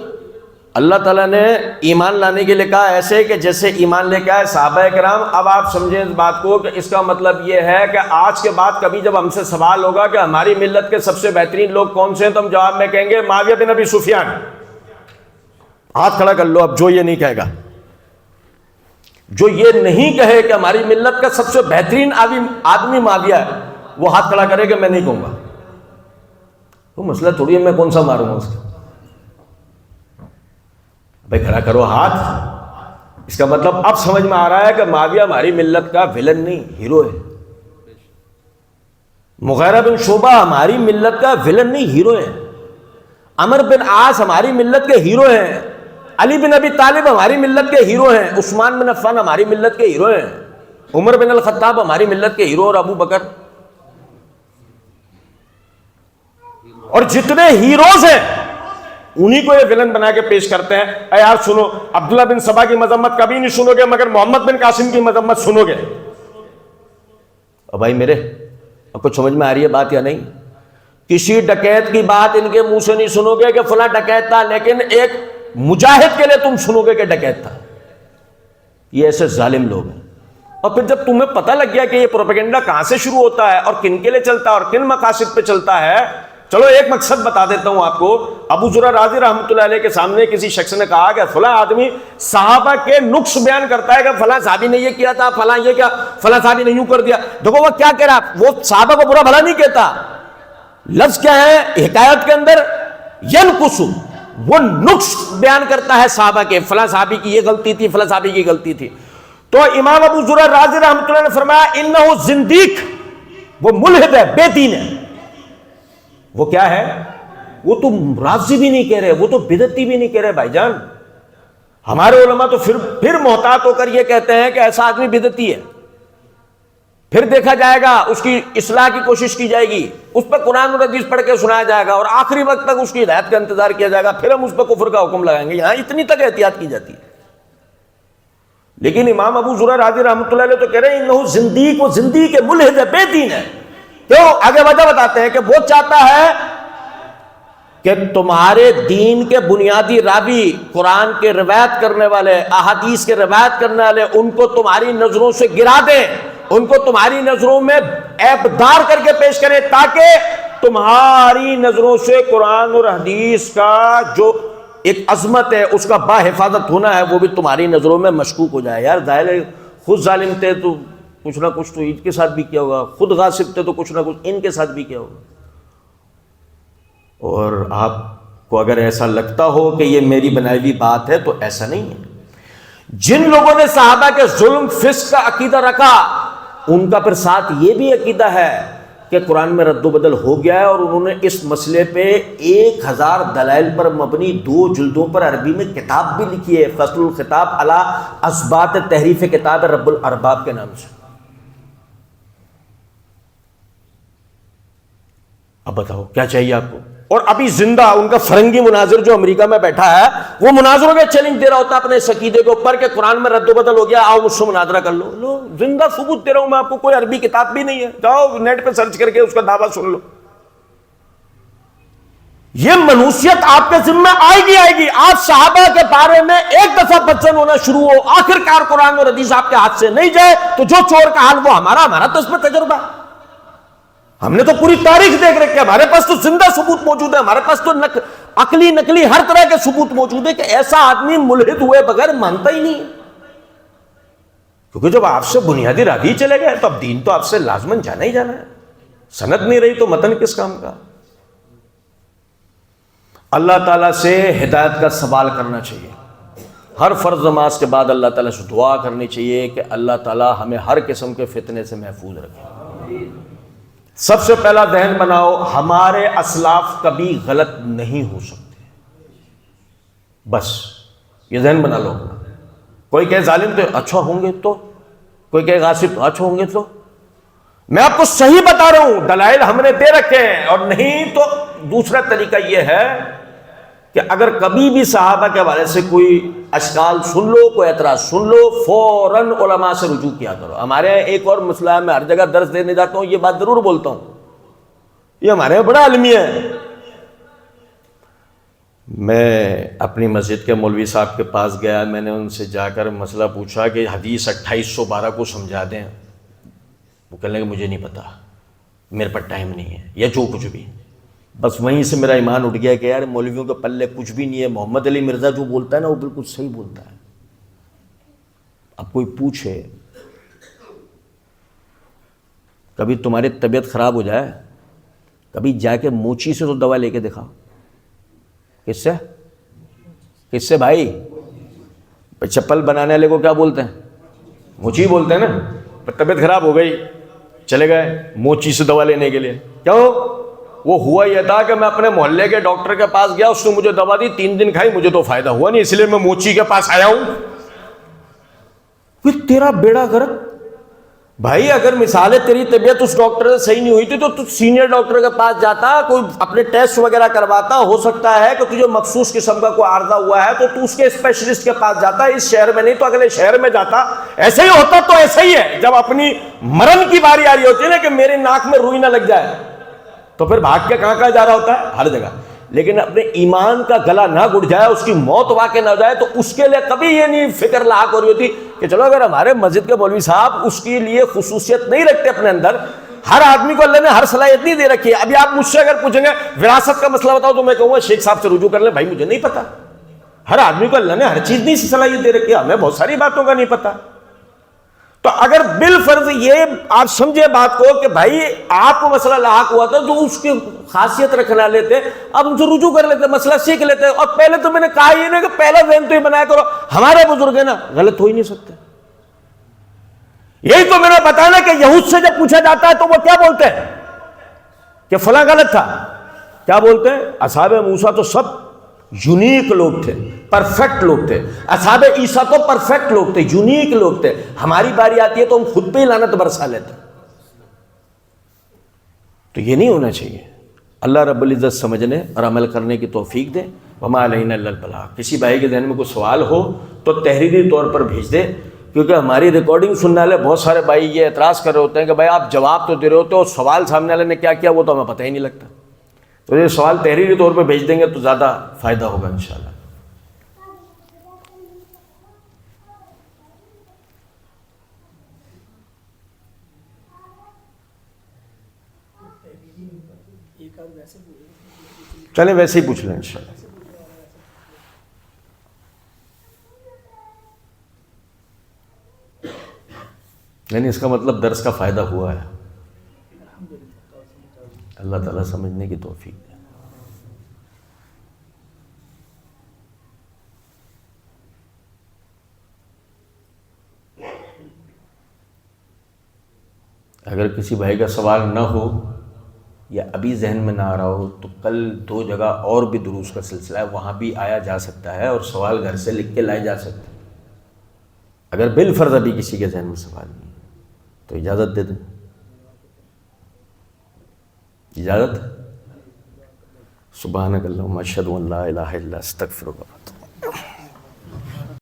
اللہ تعالیٰ نے ایمان لانے کے لیے کہا ایسے کہ جیسے ایمان لے کے آئے صحابہ کرام۔ اب آپ سمجھیں اس بات کو کہ اس کا مطلب یہ ہے کہ آج کے بعد کبھی جب ہم سے سوال ہوگا کہ ہماری ملت کے سب سے بہترین لوگ کون سے ہیں، تو ہم جواب میں کہیں گے معاویہ بن ابی سفیان۔ ہاتھ کھڑا کر لو اب جو یہ نہیں کہے گا، جو یہ نہیں کہے کہ ہماری ملت کا سب سے بہترین آدمی معاویہ ہے، وہ ہاتھ کھڑا کرے کہ میں نہیں کہوں گا۔ تو مسئلہ تھوڑی ہے میں کون سا ماروں گا اس کا، بھائی کھڑا کرو ہاتھ۔ اس کا مطلب اب سمجھ میں آ رہا ہے کہ معاویہ ہماری ملت کا ویلن نہیں، ہیرو ہے۔ مغیرہ بن شعبہ ہماری ملت کا ویلن نہیں، ہیرو ہے۔ عمر بن عاص ہماری ملت کے ہیرو ہیں۔ علی بن ابی طالب ہماری ملت کے ہیرو ہیں۔ عثمان بن عفان ہماری ملت کے ہیرو ہیں۔ عمر بن الخطاب ہماری ملت کے ہیرو، اور ابو بکر، اور جتنے ہیروز ہیں انہی کو یہ ویلن بنا کے پیش کرتے ہیں۔ اے یار سنو، عبداللہ بن سبا کی مذمت کبھی نہیں سنو گے، مگر محمد بن قاسم کی مذمت سنو گے۔ اور بھائی میرے اب کچھ سمجھ میں آ رہی ہے بات یا نہیں؟ کسی ڈکیت کی بات ان کے منہ سے نہیں سنو گے کہ فلاں ڈکیت تھا، لیکن ایک مجاہد کے لیے تم سنو گے کہ ڈکیت تھا۔ یہ ایسے ظالم لوگ ہیں۔ اور پھر جب تمہیں پتہ لگ گیا کہ یہ پروپیگنڈا کہاں سے شروع ہوتا ہے اور کن کے لیے چلتا ہے اور کن مقاصد پہ چلتا ہے، چلو ایک مقصد بتا دیتا ہوں آپ کو۔ ابو ذر رازی رحمۃ اللہ علیہ کے سامنے کسی شخص نے کہا کہ فلاں آدمی صحابہ کے نقص بیان کرتا ہے کہ فلاں صحابی نے یہ کیا تھا، فلاں یہ کیا، فلاں صحابی نے یوں کر دیا۔ دیکھو وہ کیا کہہ رہا، وہ صحابہ کو برا بھلا نہیں کہتا، لفظ کیا ہے حکایت کے اندر، ینقص، وہ نقص بیان کرتا ہے صحابہ کے، فلاں صحابی کی یہ غلطی تھی، فلاں صحابی کی غلطی تھی۔ تو امام ابو ذر رازی رحمۃ اللہ نے فرمایا انہ زندیق، وہ ملحد ہے، بے دین ہے۔ وہ کیا ہے؟ وہ تو رافضی بھی نہیں کہہ رہے، وہ تو بدعتی بھی نہیں کہہ رہے بھائی جان۔ ہمارے علماء تو پھر محتاط ہو کر یہ کہتے ہیں کہ ایسا آدمی بدعتی ہے۔ پھر دیکھا جائے گا، اس کی اصلاح کی کوشش کی جائے گی، اس پہ قرآن اور حدیث پڑھ کے سنایا جائے گا، اور آخری وقت تک اس کی ہدایت کا انتظار کیا جائے گا، پھر ہم اس پہ کفر کا حکم لگائیں گے۔ یہاں اتنی تک احتیاط کی جاتی ہے۔ لیکن امام ابو زرع رازی رحمۃ اللہ علیہ تو کہہ رہے ہیں انہو زندیق، وہ زندیق ہے، ملحد ہے، بے دین ہے۔ کیوں؟ آگے وجہ بتاتے ہیں کہ وہ چاہتا ہے کہ تمہارے دین کے بنیادی راوی، قرآن کے روایت کرنے والے، احادیث کے روایت کرنے والے، ان کو تمہاری نظروں سے گرا دیں، ان کو تمہاری نظروں میں عیب دار کر کے پیش کریں، تاکہ تمہاری نظروں سے قرآن اور حدیث کا جو ایک عظمت ہے، اس کا با حفاظت ہونا ہے، وہ بھی تمہاری نظروں میں مشکوک ہو جائے۔ یار ظاہر ہے خود ظالم تھے تو کچھ نہ کچھ تو ان کے ساتھ بھی کیا ہوگا، خود غاصب تھے تو کچھ نہ کچھ ان کے ساتھ بھی کیا ہوگا۔ اور آپ کو اگر ایسا لگتا ہو کہ یہ میری بنائی ہوئی بات ہے تو ایسا نہیں ہے۔ جن لوگوں نے صحابہ کے ظلم فسق کا عقیدہ رکھا، ان کا پھر ساتھ یہ بھی عقیدہ ہے کہ قرآن میں رد و بدل ہو گیا ہے، اور انہوں نے اس مسئلے پہ 1000 دلائل پر مبنی 2 جلدوں پر عربی میں کتاب بھی لکھی ہے، فصل الخطاب علی اثبات تحریف کتاب رب الارباب کے نام سے۔ اب بتاؤ کیا چاہیے آپ کو؟ اور ابھی زندہ ان کا فرنگی مناظر جو امریکہ میں بیٹھا ہے، وہ مناظروں کے چیلنج دے رہا ہوتا ہے اپنے اس عقیدے کے اوپر کہ قرآن میں رد و بدل ہو گیا، آؤ مجھ سے مناظرہ کر لو۔ لو زندہ ثبوت دے رہا ہوں میں آپ کو، کوئی عربی کتاب بھی نہیں ہے، جاؤ نیٹ پہ سرچ کر کے اس کا دعویٰ سن لو۔ یہ منوسیت آپ کے ذمہ آئے گی۔ آپ صحابہ کے بارے میں ایک دفعہ بدزن ہونا شروع ہو، آخر کار قرآن اور حدیث آپ کے ہاتھ سے نہیں جائے تو جو چور کا حال وہ ہمارا تو اس میں تجربہ ہے۔ ہم نے تو پوری تاریخ دیکھ رکھی ہے، ہمارے پاس تو زندہ ثبوت موجود ہے، ہمارے پاس تو عقلی نقلی ہر طرح کے ثبوت موجود ہے کہ ایسا آدمی ملحد ہوئے بغیر مانتا ہی نہیں ہے۔ کیونکہ جب آپ سے بنیادی راوی چلے گئے تو اب دین تو آپ سے لازماً جانا ہی جانا ہے، سند نہیں رہی تو متن کس کام کا۔ اللہ تعالیٰ سے ہدایت کا سوال کرنا چاہیے، ہر فرض نماز کے بعد اللہ تعالیٰ سے دعا کرنی چاہیے کہ اللہ تعالیٰ ہمیں ہر قسم کے فتنے سے محفوظ رکھے۔ سب سے پہلا ذہن بناؤ، ہمارے اسلاف کبھی غلط نہیں ہو سکتے، بس یہ ذہن بنا لو۔ کوئی کہے ظالم تو اچھا ہوں گے، تو کوئی کہے غاصب تو اچھا ہوں گے، تو میں آپ کو صحیح بتا رہا ہوں، دلائل ہم نے دے رکھے ہیں۔ اور نہیں تو دوسرا طریقہ یہ ہے کہ اگر کبھی بھی صحابہ کے حوالے سے کوئی اشکال سن لو، کوئی اعتراض سن لو، فوراً علماء سے رجوع کیا کرو۔ ہمارے یہاں ایک اور مسئلہ ہے، میں ہر جگہ درس دینے جاتا ہوں یہ بات ضرور بولتا ہوں، یہ ہمارے یہاں بڑا المیہ ہے۔ میں اپنی مسجد کے مولوی صاحب کے پاس گیا، میں نے ان سے جا کر مسئلہ پوچھا کہ حدیث 2812 کو سمجھا دیں۔ وہ کہنے لگے مجھے نہیں پتا، میرے پر ٹائم نہیں ہے، یا جو کچھ بھی۔ بس وہیں سے میرا ایمان اٹھ گیا کہ یار مولویوں کے پلے کچھ بھی نہیں ہے، محمد علی مرزا جو بولتا ہے نا وہ بالکل صحیح بولتا ہے۔ اب کوئی پوچھے، کبھی تمہاری طبیعت خراب ہو جائے، کبھی جا کے موچی سے تو دوا لے کے دکھاؤ۔ کس سے بھائی؟ چپل بنانے والے کو کیا بولتے ہیں؟ موچی بولتے ہیں نا۔ طبیعت خراب ہو گئی، چلے گئے موچی سے دوا لینے کے لیے، کیوں؟ وہ ہوا یہ تھا کہ میں اپنے محلے کے ڈاکٹر کے پاس گیا، اس نے مجھے دوا دی، 3 دن کھائی، مجھے تو فائدہ ہوا نہیں، اس لیے میں موچی کے پاس آیا ہوں۔ پھر تیرا بیڑا غرق۔ بھائی اگر مثال ہے تیری طبیعت اس ڈاکٹر سے صحیح نہیں ہوئی تھی تو تو سینئر ڈاکٹر کے پاس جاتا، کوئی اپنے ٹیسٹ وغیرہ کرواتا، ہو سکتا ہے کہ تجھے مخصوص قسم کا کوئی عارضہ ہوا ہے تو اس کے اسپیشلسٹ کے پاس جاتا، اس شہر میں نہیں تو اگلے شہر میں جاتا۔ ایسے ہی ہوتا تو ایسا ہی ہے، جب اپنی مرن کی باری آ رہی ہوتی ہے نا کہ میرے ناک میں روئی نہ لگ جائے، تو پھر بھاگ کے کہاں جا رہا ہوتا ہے؟ ہر جگہ۔ لیکن اپنے ایمان کا گلا نہ گڑ جائے، اس کی موت واقع نہ ہو جائے، تو اس کے لیے کبھی یہ نہیں فکر لاحق ہو رہی ہوتی کہ چلو اگر ہمارے مسجد کے مولوی صاحب اس کے لیے خصوصیت نہیں رکھتے اپنے اندر، ہر آدمی کو اللہ نے ہر صلاحیت نہیں دے رکھی ہے۔ ابھی آپ مجھ سے اگر پوچھیں گے وراثت کا مسئلہ بتاؤ تو میں کہوں گا شیخ صاحب سے رجوع کر لیں، بھائی مجھے نہیں پتا۔ ہر آدمی کو اللہ نے ہر چیز نہیں صلاحیت دے رکھی ہے، ہمیں بہت ساری باتوں کا نہیں پتا۔ تو اگر بالفرض یہ آپ سمجھے بات کو کہ بھائی آپ کو مسئلہ لاحق ہوا تھا تو اس کی خاصیت رکھنا لیتے، اب ان سے رجوع کر لیتے، مسئلہ سیکھ لیتے۔ اور پہلے تو میں نے کہا یہ نہیں کہ پہلا ذہن تو ہی بنایا کرو، ہمارے بزرگ ہیں نا غلط ہو ہی نہیں سکتے۔ یہی تو میں نے بتایا نا کہ یہود سے جب پوچھا جاتا ہے تو وہ کیا بولتے ہیں کہ فلاں غلط تھا، کیا بولتے ہیں؟ اصحاب موسیٰ تو سب یونیک لوگ تھے، پرفیکٹ لوگ تھے، اصحاب عیسیٰ تو پرفیکٹ لوگ تھے، یونیک لوگ تھے، ہماری باری آتی ہے تو ہم خود پہ ہی لعنت برسا لیتے ہیں۔ تو یہ نہیں ہونا چاہیے. اللہ رب العزت سمجھنے اور عمل کرنے کی توفیق دے. وما علینا الا البلاغ. کسی بھائی کے ذہن میں کوئی سوال ہو تو تحریری طور پر بھیج دے، کیونکہ ہماری ریکارڈنگ سننے والے بہت سارے بھائی یہ اعتراض کر رہے ہوتے ہیں کہ بھائی آپ جواب تو دے رہے ہوتے ہو، سوال سامنے والے نے کیا کیا وہ تو ہمیں پتہ ہی نہیں لگتا. تو یہ سوال تحریری طور پہ بھیج دیں گے تو زیادہ فائدہ ہوگا انشاءاللہ. چلیں ویسے ہی پوچھ لیں انشاءاللہ. یعنی اس کا مطلب درس کا فائدہ ہوا ہے. اللہ تعالیٰ سمجھنے کی توفیق دے. اگر کسی بھائی کا سوال نہ ہو یا ابھی ذہن میں نہ آ رہا ہو تو کل 2 جگہ اور بھی دروس کا سلسلہ ہے، وہاں بھی آیا جا سکتا ہے اور سوال گھر سے لکھ کے لائے جا سکتے ہیں. اگر بالفرض ابھی کسی کے ذہن میں سوال نہیں تو اجازت دے دیں. اجازت. سبحانک اللہم اشہد ان لا الہ الا انت استغفرک.